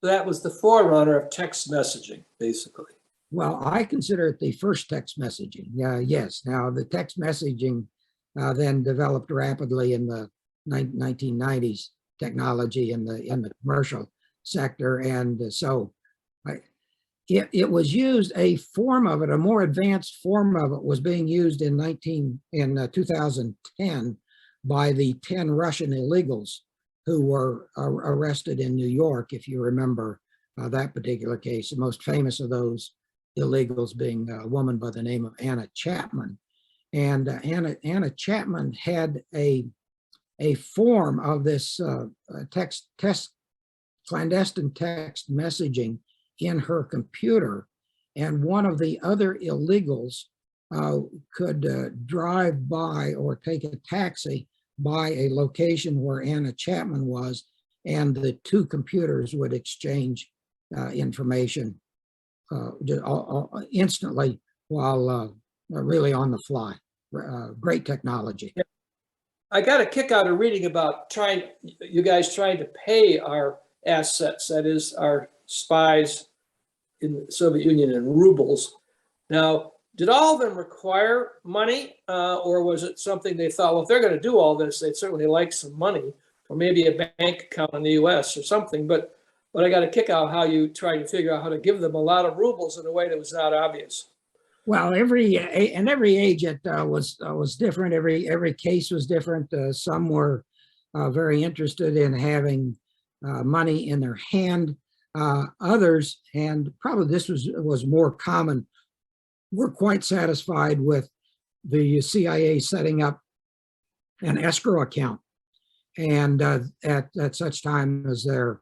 So that was the forerunner of text messaging, basically. Well, I consider it the first text messaging. Yes. Now, the text messaging then developed rapidly in the 1990s, technology in the commercial sector, and so it was used. A form of it, a more advanced form of it, was being used in 2010 by the 10 Russian illegals who were arrested in New York, if you remember that particular case. The most famous of those illegals being a woman by the name of Anna Chapman. And Anna Chapman had a form of this clandestine text messaging in her computer, and one of the other illegals could drive by or take a taxi by a location where Anna Chapman was, and the two computers would exchange information instantly while really on the fly. Great technology. I got a kick out of reading about you guys trying to pay our assets, that is, our spies in the Soviet Union in rubles. Now, did all of them require money, or was it something they thought, well, if they're going to do all this, they'd certainly like some money, or maybe a bank account in the U.S. or something? But I got a kick out how you tried to figure out how to give them a lot of rubles in a way that was not obvious. Well, every agent was different. Every case was different. Some were very interested in having money in their hand. Others, and probably this was more common, were quite satisfied with the CIA setting up an escrow account, and at such time as their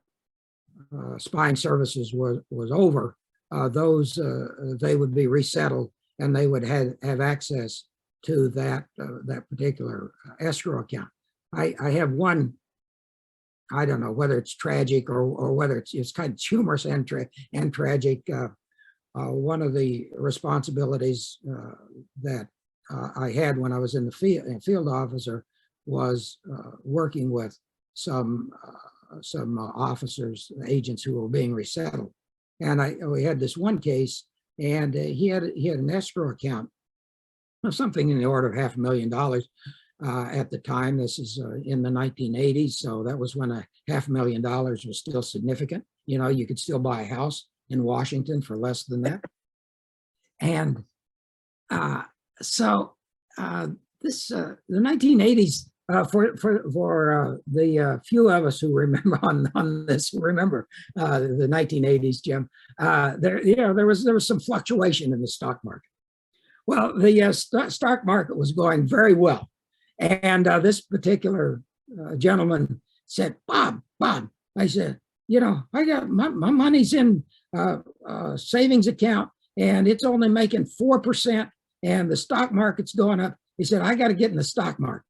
spying services was over, they would be resettled, and they would have access to that particular escrow account. I have one. I don't know whether it's tragic or whether it's kind of humorous and tragic. One of the responsibilities that I had when I was in the field officer was working with some officers, agents who were being resettled, and we had this one case, and he had an escrow account, something in the order of $500,000 at the time. This is in the 1980s, so that was when $500,000 was still significant. You know, you could still buy a house in Washington for less than that. And so the 1980s, for the few of us who remember on this, remember the 1980s, Jim, there was some fluctuation in the stock market. Well, the stock market was going very well. And this particular gentleman said, Bob, I said, I got my money's in savings account, and it's only making 4%, and the stock market's going up. He said, I got to get in the stock market.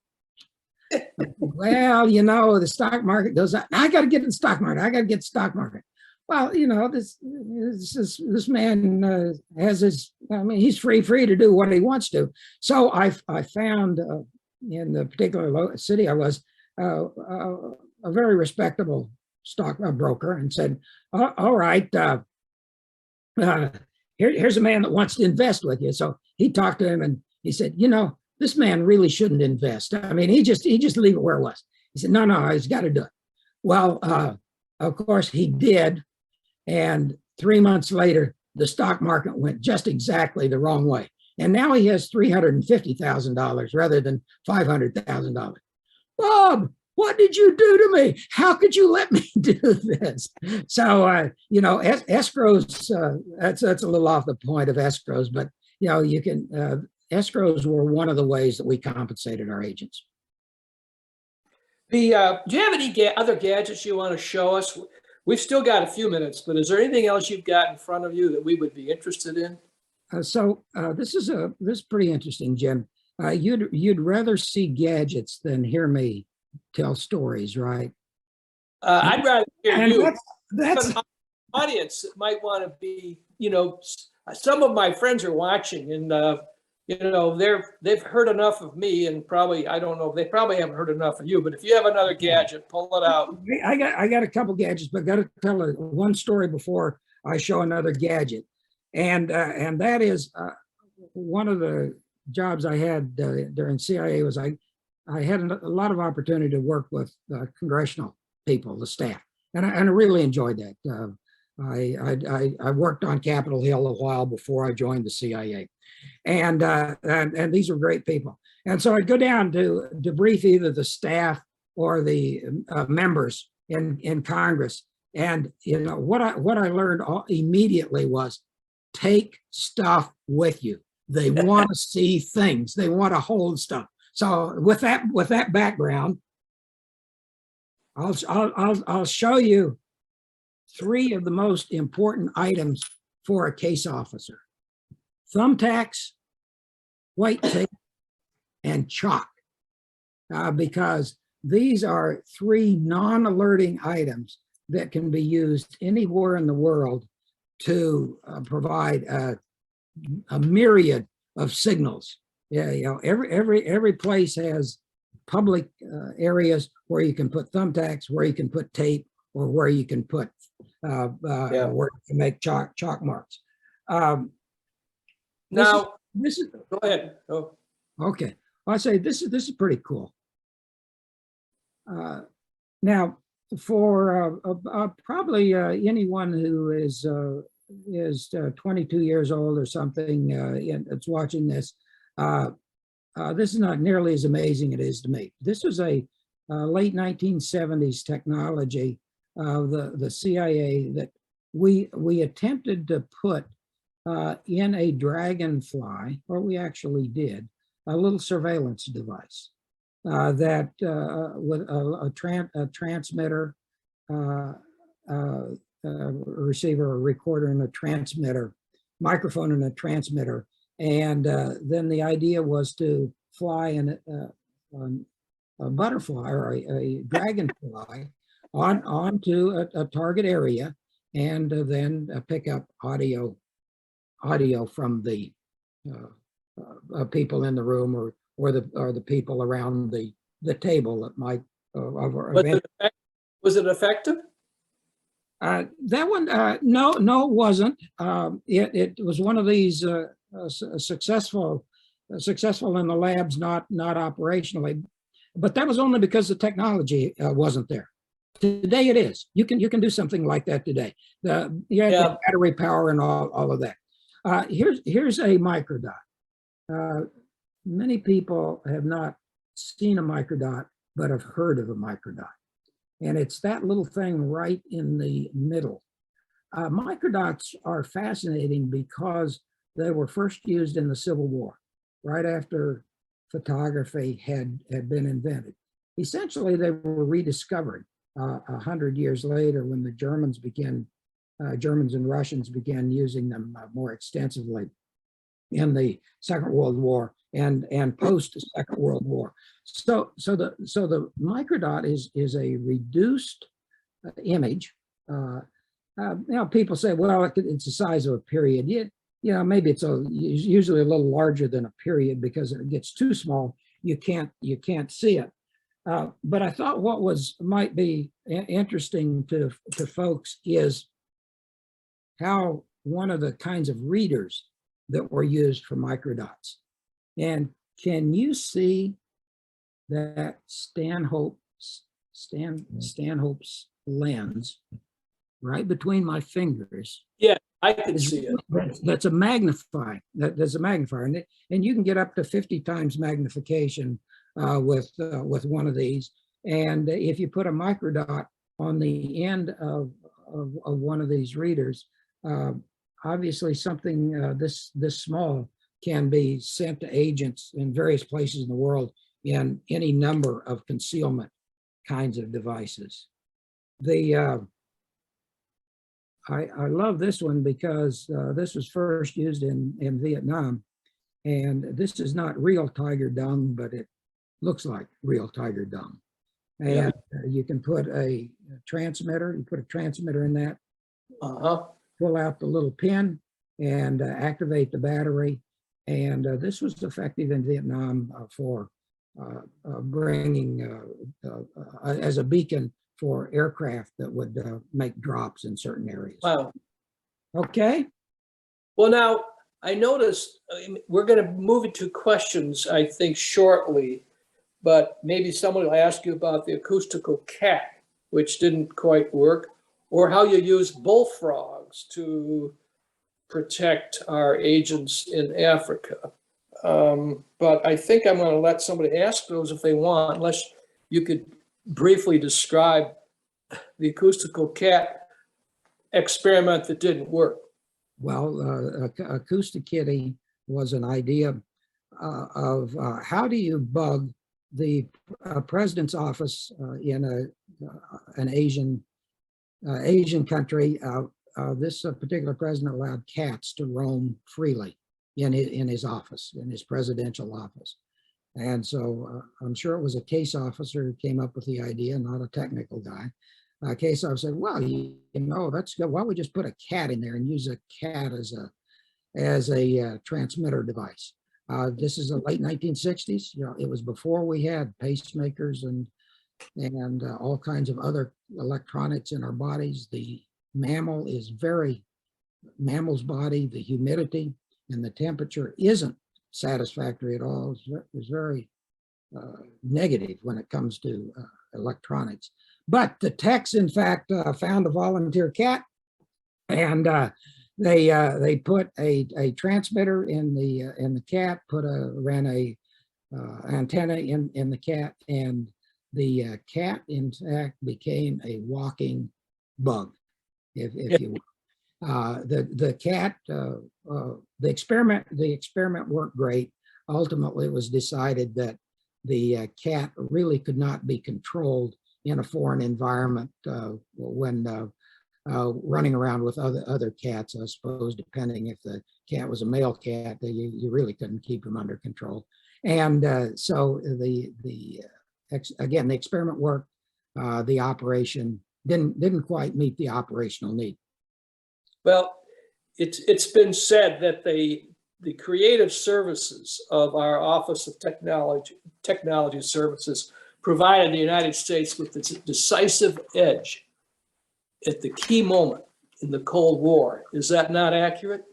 Well, the stock market goes up. I got to get in the stock market. I got to get the stock market. Well, this man has his, he's free to do what he wants to. So I found in the particular city I was, a very respectable stock broker, and said, all right, here's a man that wants to invest with you. So he talked to him, and he said, this man really shouldn't invest. He just leave it where it was. He said, no, he's got to do it. Well, of course he did. And 3 months later, the stock market went just exactly the wrong way. And now he has $350,000 rather than $500,000. Bob, what did you do to me? How could you let me do this? So, you know, escrows, that's a little off the point of escrows, but, you know, you can, escrows were one of the ways that we compensated our agents. Do you have any other gadgets you want to show us? We've still got a few minutes, but is there anything else you've got in front of you that we would be interested in? This is pretty interesting, Jim. You'd rather see gadgets than hear me tell stories, right? I'd rather hear And you. that's Some audience that might want to be, you know, some of my friends are watching, and you know, they've heard enough of me, and probably, I don't know, they probably haven't heard enough of you. But if you have another gadget, pull it out. I got a couple gadgets, but got to tell one story before I show another gadget, and that is one of the jobs I had during CIA was I had a lot of opportunity to work with congressional people, the staff, and I really enjoyed that. I worked on Capitol Hill a while before I joined the CIA, and these were great people. And so I'd go down to debrief either the staff or the members in Congress. And you know what I learned immediately was take stuff with you. They want to see things. They want to hold stuff. So with that background, I'll show you three of the most important items for a case officer: thumbtacks, white tape, and chalk, because these are three non-alerting items that can be used anywhere in the world to provide a myriad of signals. Yeah, you know, every place has public areas where you can put thumbtacks, where you can put tape, or where you can put where you can make chalk marks. Now, this is go ahead. Oh. okay. I say this is pretty cool. Now, for probably anyone who is 22 years old or something that's watching this, this is not nearly as amazing as it is to me. This was a late 1970s technology of the CIA that we attempted to put in a Dragonfly, or we actually did, a little surveillance device that with a transmitter, a receiver, a recorder, and a transmitter, microphone and a transmitter. And then the idea was to fly a butterfly or a dragonfly onto a target area, and then pick up audio from the people in the room or the people around the table that might. Was it effective? That one, no, it wasn't. It was one of these successful in the labs, not operationally. But that was only because the technology wasn't there. Today it is. You can do something like that today. The battery power and all of that. Here's a microdot. Many people have not seen a microdot, but have heard of a microdot. And it's that little thing right in the middle. Microdots are fascinating because they were first used in the Civil War, right after photography had been invented. Essentially, they were rediscovered 100 years later when the Germans and Russians began using them more extensively in the Second World War and post Second World War. So the microdot is a reduced image. You know, people say, well, it's the size of a period. Yeah, maybe it's usually a little larger than a period, because if it gets too small, you can't see it. But I thought what might be interesting to folks is how one of the kinds of readers that were used for microdots. And can you see that Stanhope's lens right between my fingers? Yeah, I can see it. That's a magnifier. There's a magnifier, and you can get up to 50 times magnification with one of these. And if you put a microdot on the end of one of these readers, obviously something this small can be sent to agents in various places in the world in any number of concealment kinds of devices. I love this one because this was first used in Vietnam, and this is not real tiger dung, but it looks like real tiger dung. And you can put a transmitter, you put a transmitter in that, pull out the little pin and activate the battery. And this was effective in Vietnam for bringing as a beacon for aircraft that would make drops in certain areas. Wow. Okay. Well, now I noticed we're going to move into questions, I think, shortly, but maybe someone will ask you about the acoustical cat, which didn't quite work, or how you use bullfrogs to protect our agents in Africa. But I think I'm going to let somebody ask those if they want, unless you could briefly describe the acoustical cat experiment that didn't work. Well, Acoustic Kitty was an idea of how do you bug the president's office in an Asian country. This particular president allowed cats to roam freely in his office, in his presidential office. And so I'm sure it was a case officer who came up with the idea, not a technical guy. Case officer said, well, you know, that's good. Why don't we just put a cat in there and use a cat as a transmitter device? This is the late 1960s. You know, it was before we had pacemakers and all kinds of other electronics in our bodies. The mammal's body, the humidity and the temperature isn't satisfactory at all. It's very negative when it comes to electronics. But the techs, in fact, found a volunteer cat, and they put a transmitter in the cat, ran a antenna in the cat, and the cat, in fact, became a walking bug, if you will. The cat, the experiment worked great. Ultimately, it was decided that the cat really could not be controlled in a foreign environment when running around with other cats. I suppose, depending if the cat was a male cat, you really couldn't keep him under control. And so again, the experiment worked. The operation didn't quite meet the operational need. Well, it's been said that the creative services of our Office of Technology Services provided the United States with its decisive edge at the key moment in the Cold War. Is that not accurate?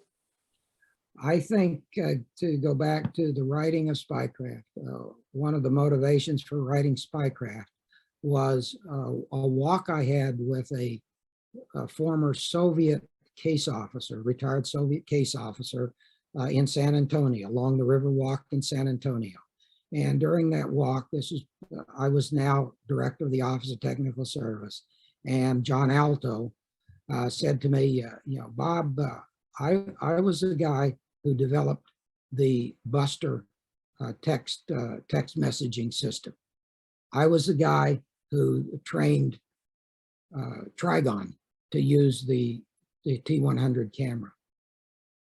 I think to go back to the writing of Spycraft, one of the motivations for writing Spycraft was a walk I had with a former Soviet case officer, retired Soviet case officer in San Antonio, along the River Walk in San Antonio. And during that walk, I was now director of the Office of Technical Service, and John Alto said to me, you know, Bob, I was the guy who developed the Buster text messaging system. I was the guy who trained Trigon to use the T100 camera.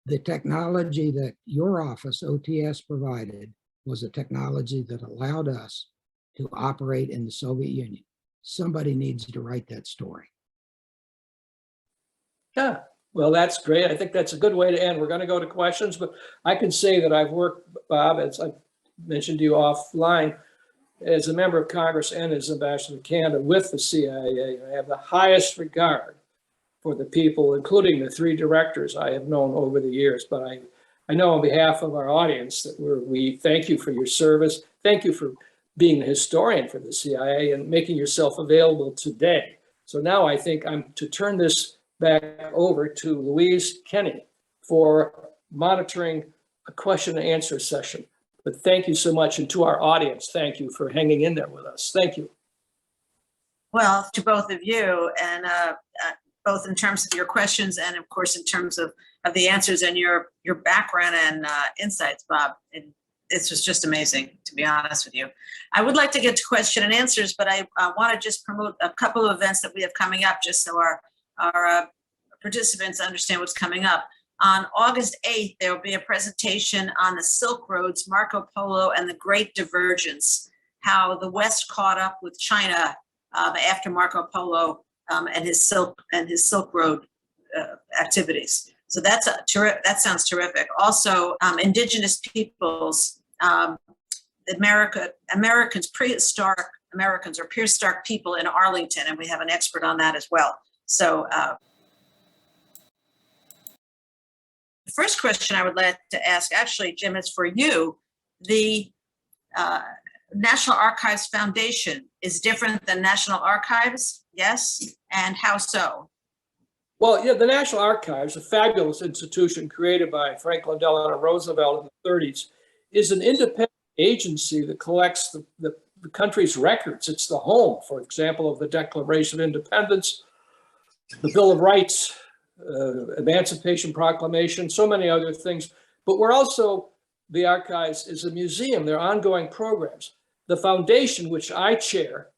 The technology that your office, OTS, provided was a technology that allowed us to operate in the Soviet Union. Somebody needs to write that story. Yeah, well, that's great. I think that's a good way to end. We're going to go to questions, but I can say that I've worked, Bob, as I mentioned to you offline, as a member of Congress and as ambassador to Canada with the CIA. I have the highest regard for the people, including the 3 directors I have known over the years. But I know on behalf of our audience that we thank you for your service. Thank you for being the historian for the CIA and making yourself available today. So now I think I'm to turn this back over to Louise Kenny for monitoring a question and answer session. But thank you so much. And to our audience, thank you for hanging in there with us. Thank you. Well, to both of you, and both in terms of your questions and of course in terms of the answers and your background and insights, Bob. This was just amazing, to be honest with you. I would like to get to question and answers, but I want to just promote a couple of events that we have coming up, just so our participants understand what's coming up. On August 8th, there will be a presentation on the Silk Roads, Marco Polo, and the Great Divergence, how the West caught up with China after Marco Polo and his Silk Road activities. So that sounds terrific. Also, indigenous peoples, Americans, prehistoric Americans or prehistoric people in Arlington, and we have an expert on that as well. So the first question I would like to ask, actually, Jim, is for you. The National Archives Foundation is different than National Archives, yes? And how so? Well, yeah, the National Archives, a fabulous institution created by Franklin Delano Roosevelt in the 30s, is an independent agency that collects the country's records. It's the home, for example, of the Declaration of Independence, the Bill of Rights, Emancipation Proclamation, so many other things. But we're also, the Archives is a museum. There are ongoing programs. The foundation, which I chair,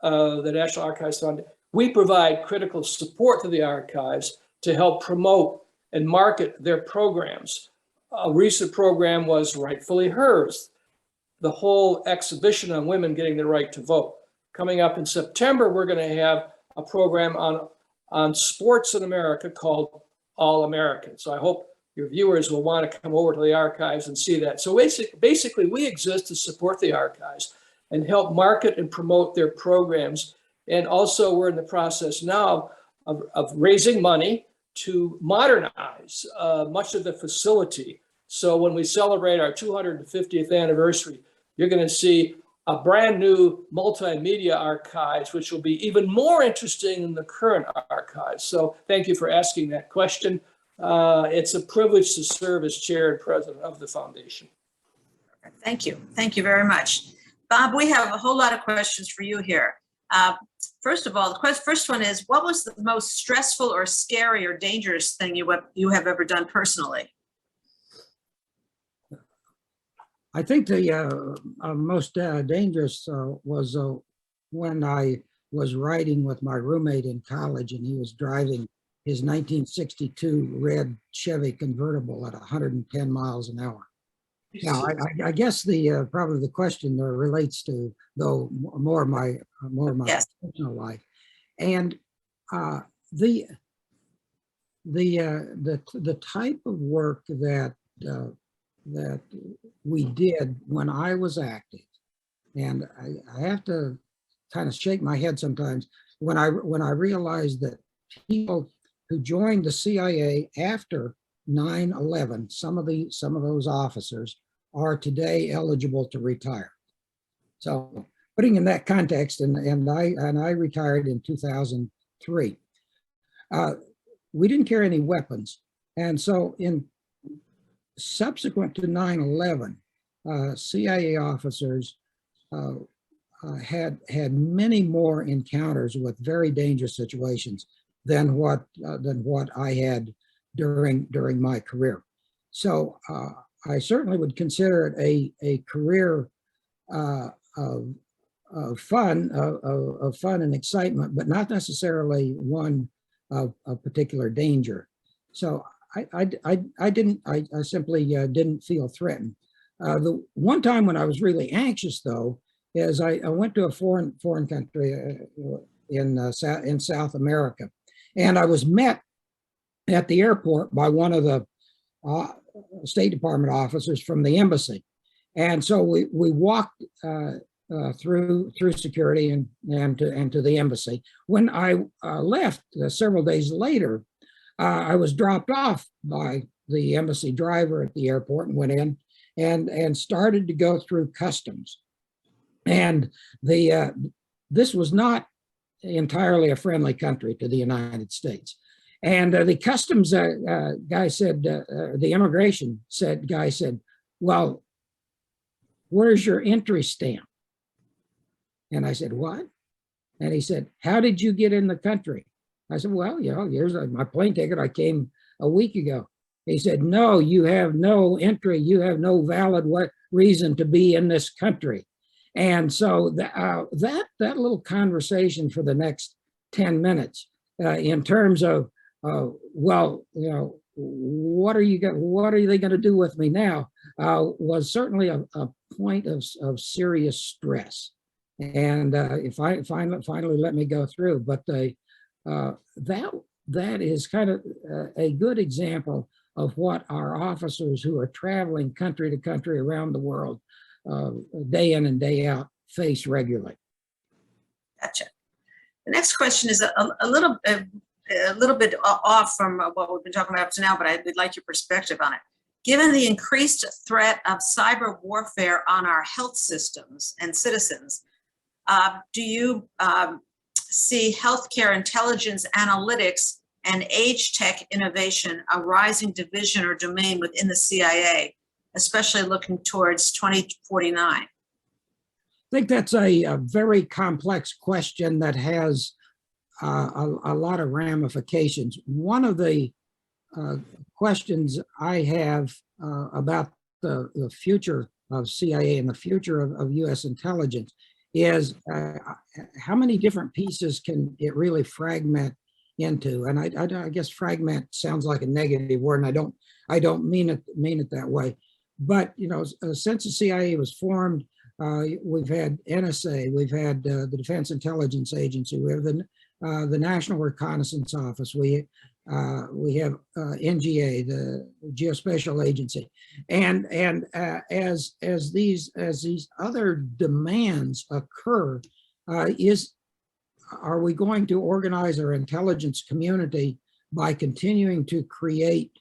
the National Archives Foundation, we provide critical support to the archives to help promote and market their programs. A recent program was Rightfully Hers, the whole exhibition on women getting the right to vote. Coming up in September, we're going to have a program on sports in America called All American. So I hope your viewers will want to come over to the archives and see that. So basically, we exist to support the archives and help market and promote their programs. And also, we're in the process now of raising money to modernize much of the facility. So when we celebrate our 250th anniversary, you're going to see a brand new multimedia archives, which will be even more interesting than the current archives. So thank you for asking that question. It's a privilege to serve as chair and president of the foundation. Thank you. Thank you very much. Bob, we have a whole lot of questions for you here. First of all, the first one is, what was the most stressful or scary or dangerous thing you have ever done personally? I think the most dangerous was when I was riding with my roommate in college, and he was driving his 1962 red Chevy convertible at 110 miles an hour. Now, I guess probably the question relates to, though, more of my Yes. personal life, and the type of work that we did when I was active, and I have to kind of shake my head sometimes when I realized that people who joined the CIA after 9/11, some of those officers are today eligible to retire. So putting in that context, and I retired in 2003. We didn't carry any weapons, and so in subsequent to 9/11, CIA officers had many more encounters with very dangerous situations than what I had during my career. So I certainly would consider it a career of fun and excitement, but not necessarily one of particular danger. So I simply didn't feel threatened. The one time when I was really anxious, though, is I went to a foreign country in South America, and I was met at the airport by one of the State Department officers from the embassy, and so we walked through security and to the embassy. When I left several days later, I was dropped off by the embassy driver at the airport and went in and started to go through customs. And this was not entirely a friendly country to the United States. And the customs guy said, the immigration guy said, "Well, where's your entry stamp?" And I said, "What?" And he said, how did you get in the country? I said, well, here's my plane ticket. I came a week ago. He said, no, you have no entry. You have no valid reason to be in this country. And so that little conversation for the next 10 minutes in terms of, well, what are they going to do with me now, was certainly a point of serious stress. And if I finally let me go through, but that is kind of a good example of what our officers who are traveling country to country around the world, day in and day out, face regularly. Gotcha. The next question is a little bit off from what we've been talking about up to now, but I would like your perspective on it. Given the increased threat of cyber warfare on our health systems and citizens, do you see healthcare intelligence analytics and age tech innovation a rising division or domain within the CIA, especially looking towards 2049? I think that's a very complex question that has a lot of ramifications. One of the questions I have about the future of CIA and the future of U.S. intelligence is how many different pieces can it really fragment into? And I guess fragment sounds like a negative word, and I don't mean it that way. But since the CIA was formed, we've had NSA, we've had the Defense Intelligence Agency, we have the National Reconnaissance Office, we have NGA, the Geospatial Agency, and as these other demands occur, are we going to organize our intelligence community by continuing to create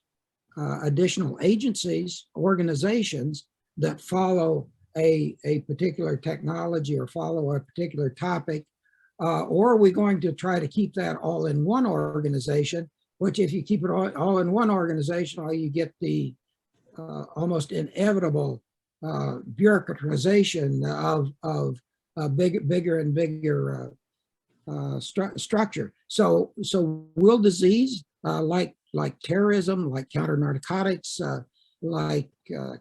additional agencies, organizations that follow a particular technology or follow a particular topic, or are we going to try to keep that all in one organization, which if you keep it all in one organization, you get the almost inevitable bureaucratization of bigger and bigger structure. So will disease, like terrorism, like counter narcotics, like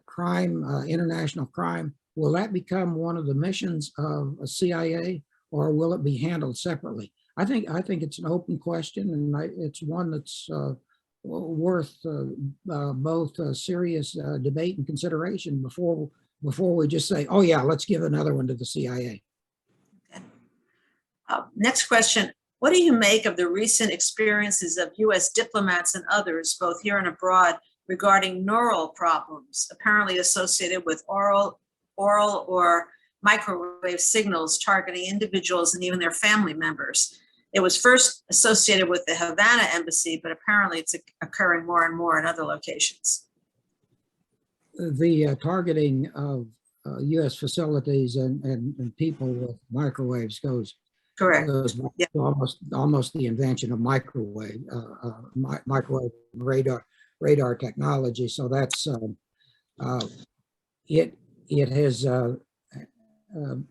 crime, international crime, will that become one of the missions of a CIA, or will it be handled separately? I think it's an open question, and it's one that's worth both serious debate and consideration before we just say, oh yeah, let's give another one to the CIA. Okay. Next question. What do you make of the recent experiences of U.S. diplomats and others, both here and abroad, regarding neural problems apparently associated with oral or microwave signals targeting individuals and even their family members? It was first associated with the Havana embassy, but apparently it's occurring more and more in other locations. The targeting of U.S. facilities and people with microwaves goes back to almost the invention of microwave radar technology. So that's it has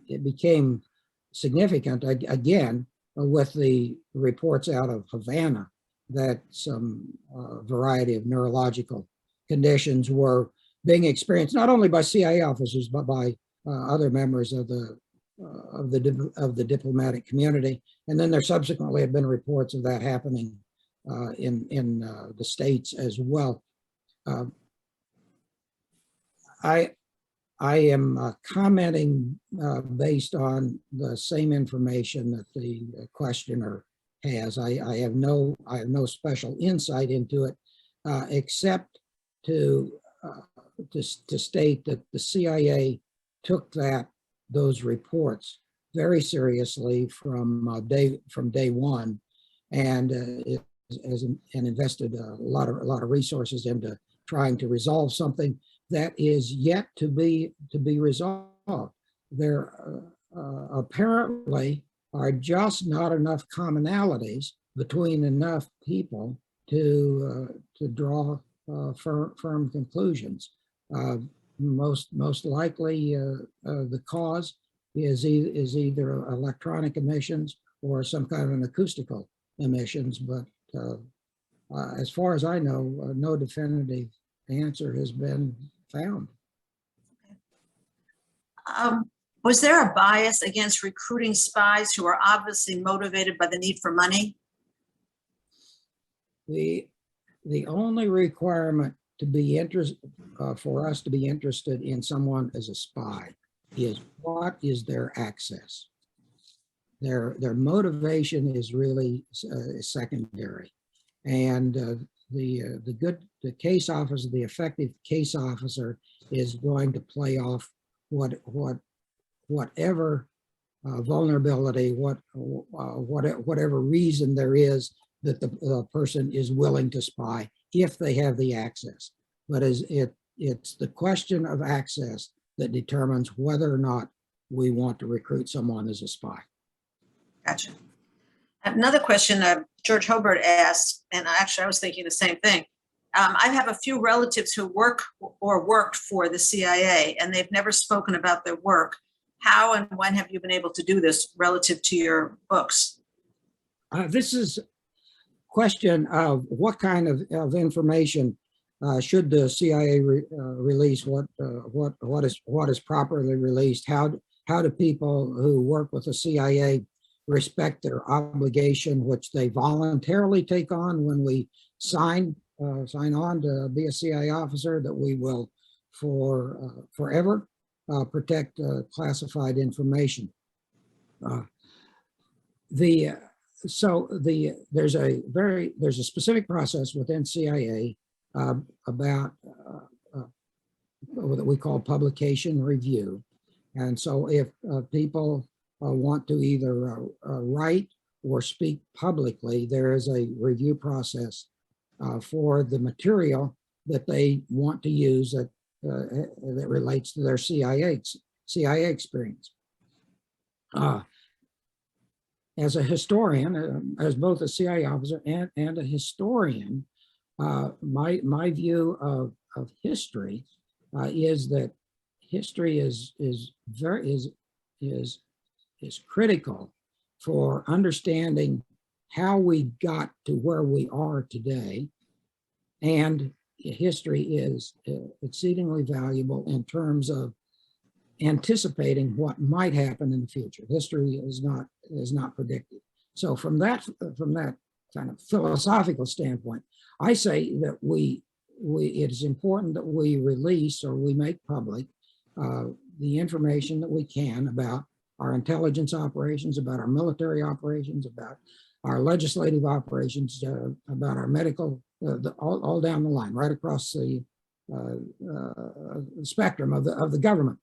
it became significant again with the reports out of Havana that some variety of neurological conditions were being experienced not only by CIA officers but by other members of the diplomatic community. And then there subsequently have been reports of that happening in the States as well. I am commenting based on the same information that the questioner has. I have no special insight into it, except to state that the CIA took those reports very seriously from day one, and invested a lot of resources into trying to resolve something that is yet to be resolved. There apparently are just not enough commonalities between enough people to draw firm conclusions. Most likely, the cause is either electronic emissions or some kind of an acoustical emissions, but as far as I know, no definitive answer has been found. Was there a bias against recruiting spies who are obviously motivated by the need for money? The only requirement to be interested, for us to be interested in someone as a spy is what is their access. Their motivation is really secondary. And the case officer, the effective case officer is going to play off whatever vulnerability, whatever reason there is that the person is willing to spy if they have the access. But it's the question of access that determines whether or not we want to recruit someone as a spy. Gotcha. Another question George Hobart asked, and actually I was thinking the same thing. I have a few relatives who work or worked for the CIA, and they've never spoken about their work. How and when have you been able to do this relative to your books? This is a question of what kind of information should the CIA release, what is properly released, how do people who work with the CIA respect their obligation, which they voluntarily take on when we sign on to be a CIA officer, that we will forever protect classified information. There's a specific process within CIA about what we call publication review. And so if people want to either write or speak publicly, there is a review process for the material that they want to use that relates to their CIA experience. As a historian, as both a CIA officer and a historian, my view of history is that history is critical for understanding how we got to where we are today, and history is exceedingly valuable in terms of anticipating what might happen in the future. History is not predictive. So from that kind of philosophical standpoint, I say that it is important that we release or we make public the information that we can about our intelligence operations, about our military operations, about our legislative operations, about our medical, all down the line, right across the spectrum of the government.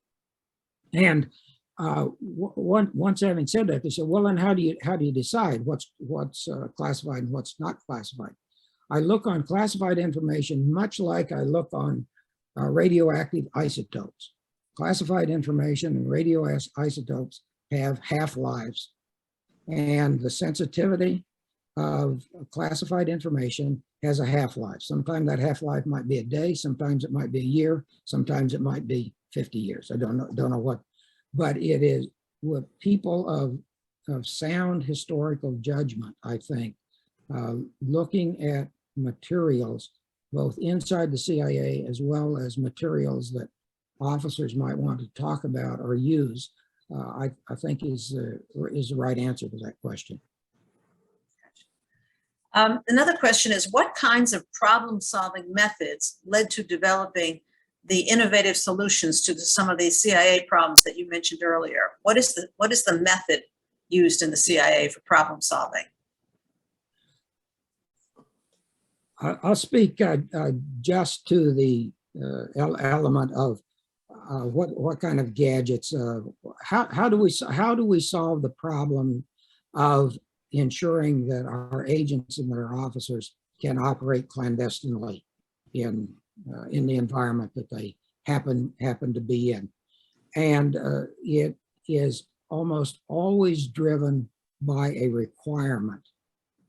And once having said that, they said, well, then how do you decide what's classified and what's not classified? I look on classified information much like I look on radioactive isotopes. Classified information and radioisotopes have half-lives, and the sensitivity of classified information has a half-life. Sometimes that half-life might be a day, sometimes it might be a year, sometimes it might be 50 years. I don't know what, but it is with people of sound historical judgment, I think, looking at materials both inside the CIA as well as materials that officers might want to talk about or use, I think is the right answer to that question. Another question is, what kinds of problem-solving methods led to developing the innovative solutions to some of these CIA problems that you mentioned earlier? What is the method used in the CIA for problem solving? I'll speak just to the element of what kind of gadgets. How do we solve the problem of ensuring that our agents and their officers can operate clandestinely in the environment that they happen to be in? And it is almost always driven by a requirement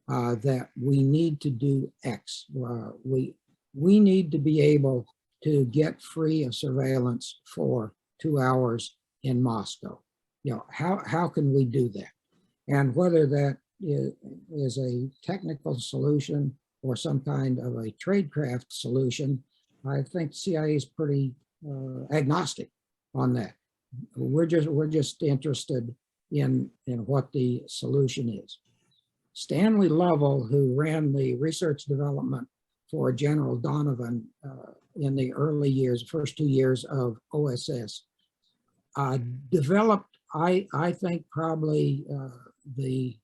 that we need to do X. We need to be able to get free of surveillance for 2 hours in Moscow. How can we do that? And whether that is a technical solution or some kind of a tradecraft solution, I think CIA is pretty agnostic on that. We're just interested in what the solution is. Stanley Lovell, who ran the research development for General Donovan in the early years, first 2 years of OSS, developed, I think, probably the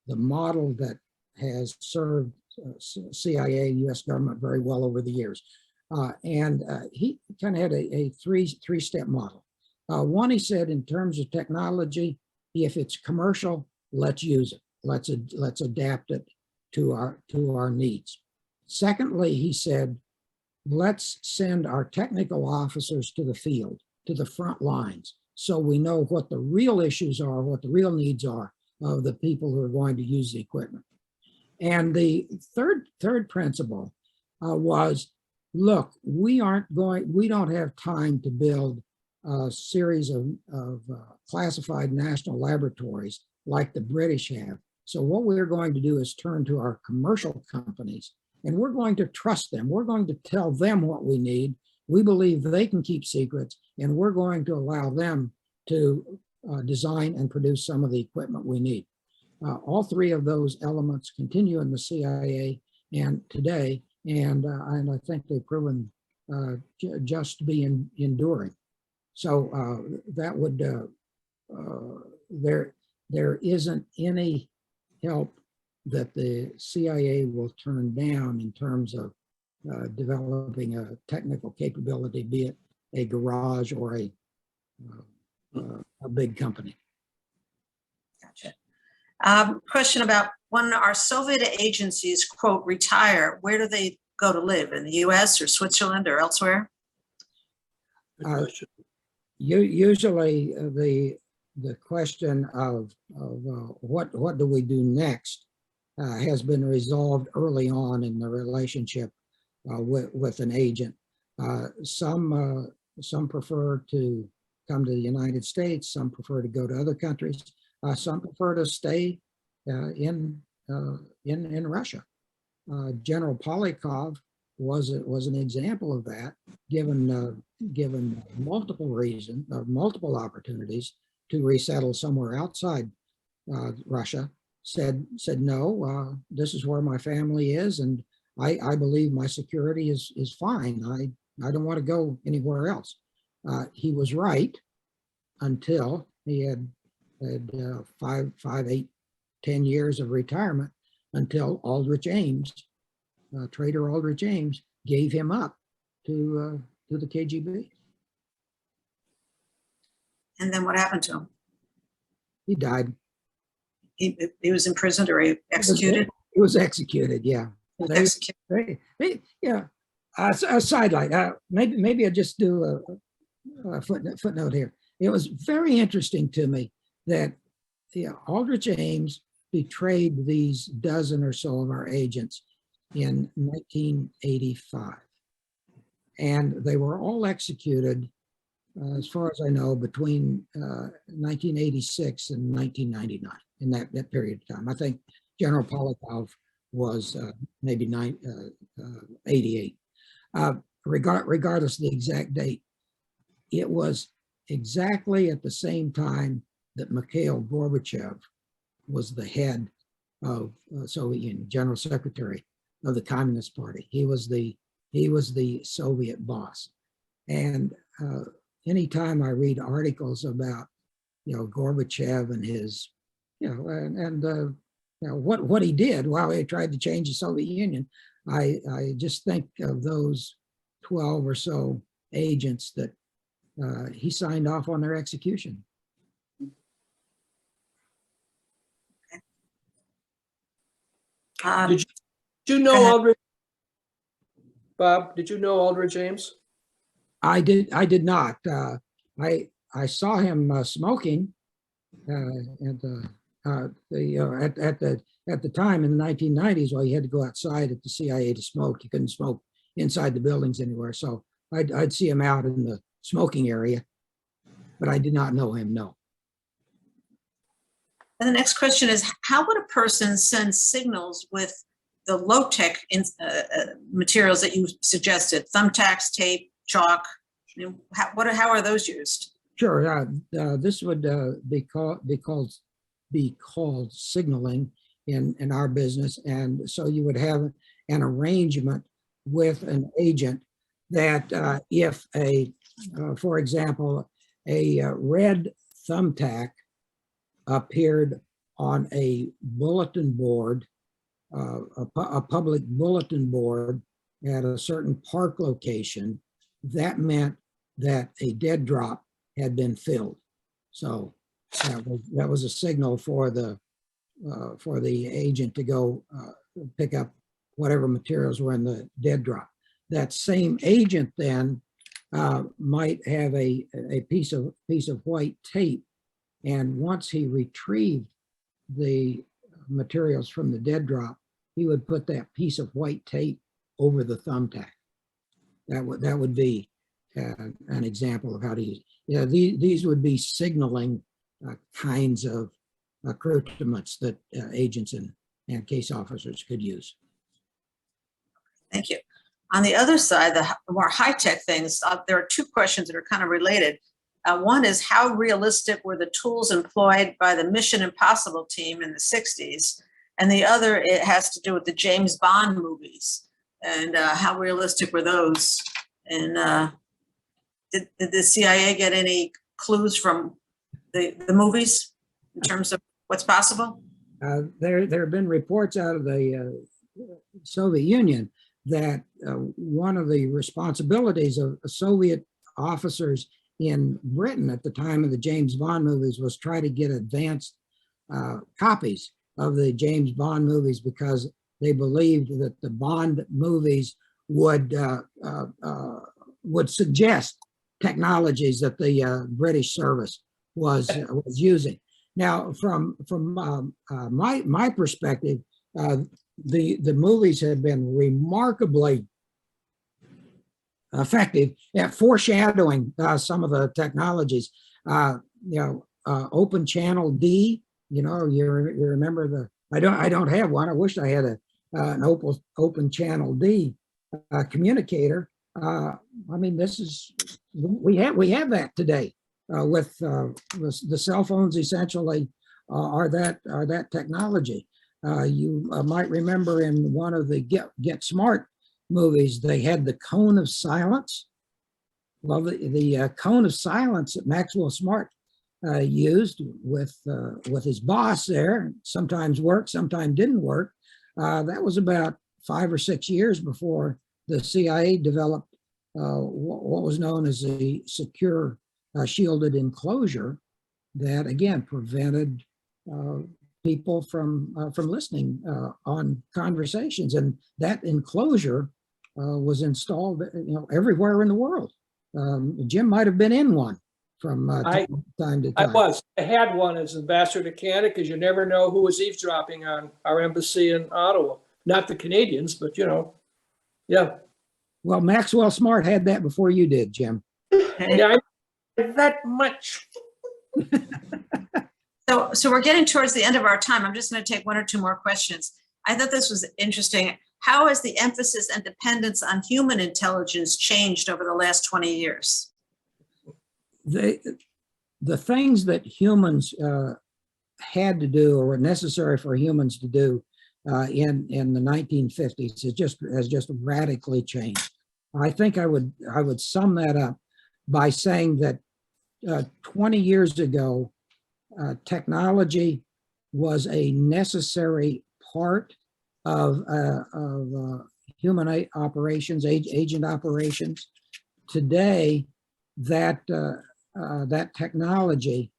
model that has served CIA, US government very well over the years. He kind of had a three-step model. One, he said, in terms of technology, if it's commercial, let's use it. Let's adapt it to our needs. Secondly, he said, let's send our technical officers to the field, to the front lines, so we know what the real issues are, what the real needs are of the people who are going to use the equipment. And the third principle was, look, we don't have time to build a series of classified national laboratories like the British have. So what we're going to do is turn to our commercial companies, and we're going to trust them. We're going to tell them what we need. We believe they can keep secrets, and we're going to allow them to design and produce some of the equipment we need. All three of those elements continue in the CIA and today, and I think they've proven just to be enduring. So that would, there isn't any help that the CIA will turn down in terms of developing a technical capability, be it a garage or a big company. Gotcha. Question about when our Soviet agencies, quote, retire, where do they go to live? In the US or Switzerland or elsewhere? Good question. Usually the question of what do we do next has been resolved early on in the relationship with an agent. Some prefer to come to the United States. Some prefer to go to other countries. Some prefer to stay in Russia. General Polyakov was an example of that, given multiple opportunities to resettle somewhere outside Russia. Said no. This is where my family is, and I believe my security is fine. I don't want to go anywhere else. He was right until he had 5, 8, 10 years of retirement, until Aldrich Ames, Trader Aldrich Ames, gave him up to the KGB. And then what happened to him? He died. He was imprisoned or executed? He was executed, yeah. Executed. Yeah. A sidelight. Maybe I'll just do a footnote here. It was very interesting to me that Aldrich Ames betrayed these dozen or so of our agents in 1985. And they were all executed, as far as I know, between 1986 and 1999, in that period of time. I think General Polyakov was maybe 88. Regardless of the exact date, it was exactly at the same time that Mikhail Gorbachev was the head of Soviet Union, General Secretary of the Communist Party. He was the Soviet boss. And anytime I read articles about Gorbachev and his what he did while he tried to change the Soviet Union, I just think of those 12 or so agents that he signed off on their execution. Did you know Aldrich? Bob, did you know Aldrich Ames? I did not. I saw him smoking at the time in the 1990s. Well, he had to go outside at the CIA to smoke. You couldn't smoke inside the buildings anywhere. So I'd see him out in the smoking area, but I did not know him. No. And the next question is, how would a person send signals with the low-tech materials that you suggested? Thumbtacks, tape, chalk? I mean, how are those used? Sure. This would be called signaling in our business, and so you would have an arrangement with an agent that if for example, a red thumbtack appeared on a bulletin board, a public bulletin board at a certain park location, that meant that a dead drop had been filled. So that was a signal for the agent to go pick up whatever materials were in the dead drop. That same agent then might have a piece of white tape, and once he retrieved the materials from the dead drop, he would put that piece of white tape over the thumbtack. That would be an example of how to use. These would be signaling kinds of accoutrements that agents and case officers could use. Thank you. On the other side, the more high-tech things, there are two questions that are kind of related. One is, how realistic were the tools employed by the Mission Impossible team in the 60s? And the other, it has to do with the James Bond movies. And how realistic were those? And did the CIA get any clues from the movies in terms of what's possible? There have been reports out of the Soviet Union that one of the responsibilities of Soviet officers in Britain at the time of the James Bond movies was try to get advanced copies of the James Bond movies, because they believed that the Bond movies would suggest technologies that the British service was using. Now, from my perspective, the movies have been remarkably effective at foreshadowing some of the technologies. Open channel D. You remember the? I don't have one. I wish I had an open channel D communicator. I mean, this is we have that today with the cell phones. Essentially, are that technology. You might remember in one of the Get Smart movies, they had the cone of silence. Well, the cone of silence that Maxwell Smart used with his boss there, sometimes worked, sometimes didn't work. That was about 5 or 6 years before the CIA developed what was known as the secure shielded enclosure that, again, prevented people from listening on conversations. And that enclosure was installed, everywhere in the world. Jim might have been in one from time to time. I had one as ambassador to Canada, because you never know who was eavesdropping on our embassy in Ottawa. Not the Canadians, but yeah. Well, Maxwell Smart had that before you did, Jim. Yeah, that much. So we're getting towards the end of our time. I'm just going to take one or two more questions. I thought this was interesting. How has the emphasis and dependence on human intelligence changed over the last 20 years? The things that humans had to do, or were necessary for humans to do in the 1950s has just radically changed. I think I would sum that up by saying that 20 years ago, technology was a necessary part of human operations, agent operations. Today, that technology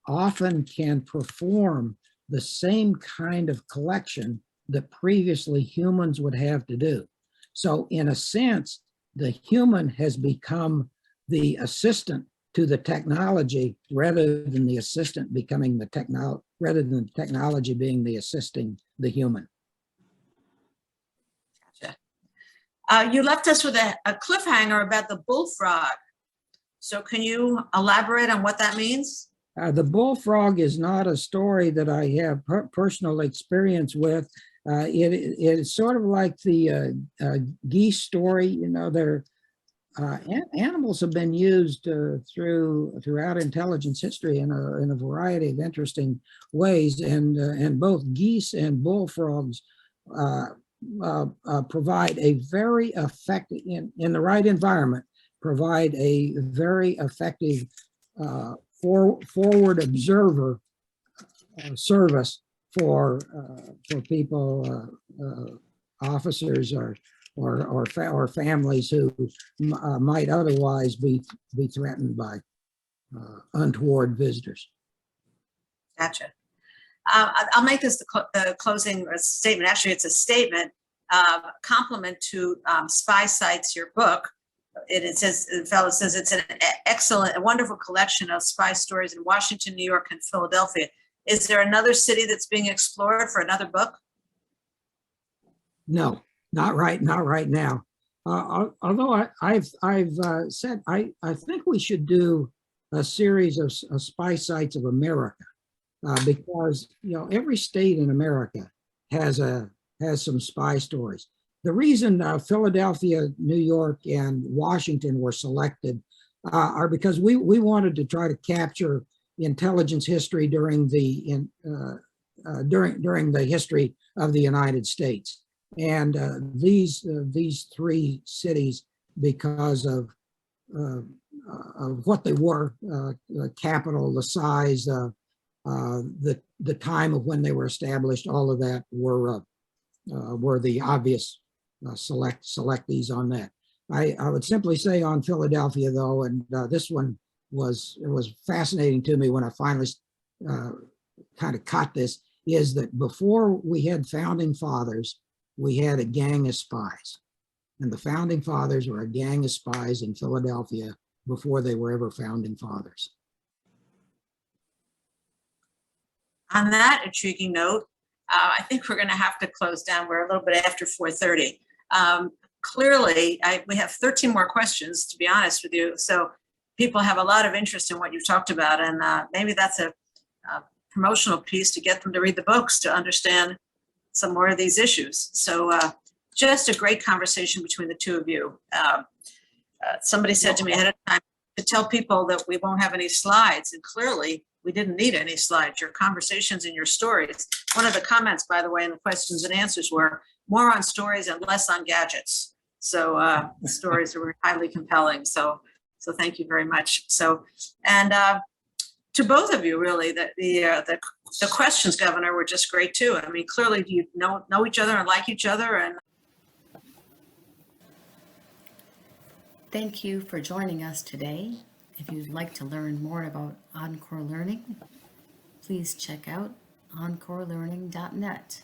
often can perform the same kind of collection that previously humans would have to do. So in a sense, the human has become the assistant to the technology, rather than the assistant becoming the rather than the technology being the assisting the human. Gotcha. You left us with a cliffhanger about the bullfrog. So can you elaborate on what that means? The bullfrog is not a story that I have personal experience with. It's sort of like the geese story. You know, animals have been used throughout intelligence history in a variety of interesting ways, and both geese and bullfrogs provide a very effective, in the right environment, provide a very effective forward observer service for people, officers or families who might otherwise be threatened by untoward visitors. Gotcha. I'll make this the closing statement. Actually, it's a statement, compliment to Spy Sites, your book. It says, the fellow says it's an excellent, a wonderful collection of spy stories in Washington, New York, and Philadelphia. Is there another city that's being explored for another book? No, not right now. Although I've said I think we should do a series of spy sites of America, because every state in America has some spy stories. The reason Philadelphia, New York, and Washington were selected are because we wanted to try to capture intelligence history during the history of the United States. And these three cities, because of what they were, the capital, the size, the time of when they were established, all of that were the obvious selectees on that. I would simply say on Philadelphia, though, and this one was fascinating to me when I finally kind of caught this, is that before we had founding fathers, we had a gang of spies. And the founding fathers were a gang of spies in Philadelphia before they were ever founding fathers. On that intriguing note, I think we're going to have to close down. We're a little bit after 4:30. Clearly, we have 13 more questions, to be honest with you. So people have a lot of interest in what you've talked about, and maybe that's a promotional piece to get them to read the books to understand some more of these issues. So just a great conversation between the two of you. Somebody said to me ahead of time to tell people that we won't have any slides, and clearly we didn't need any slides. Your conversations and your stories. One of the comments, by the way, in the questions and answers were more on stories and less on gadgets. So the stories were highly compelling. So thank you very much. So, and to both of you, really, the questions, Governor, were just great too. I mean, clearly you know each other and like each other. And Thank you for joining us today. If you'd like to learn more about Encore Learning, please check out encorelearning.net.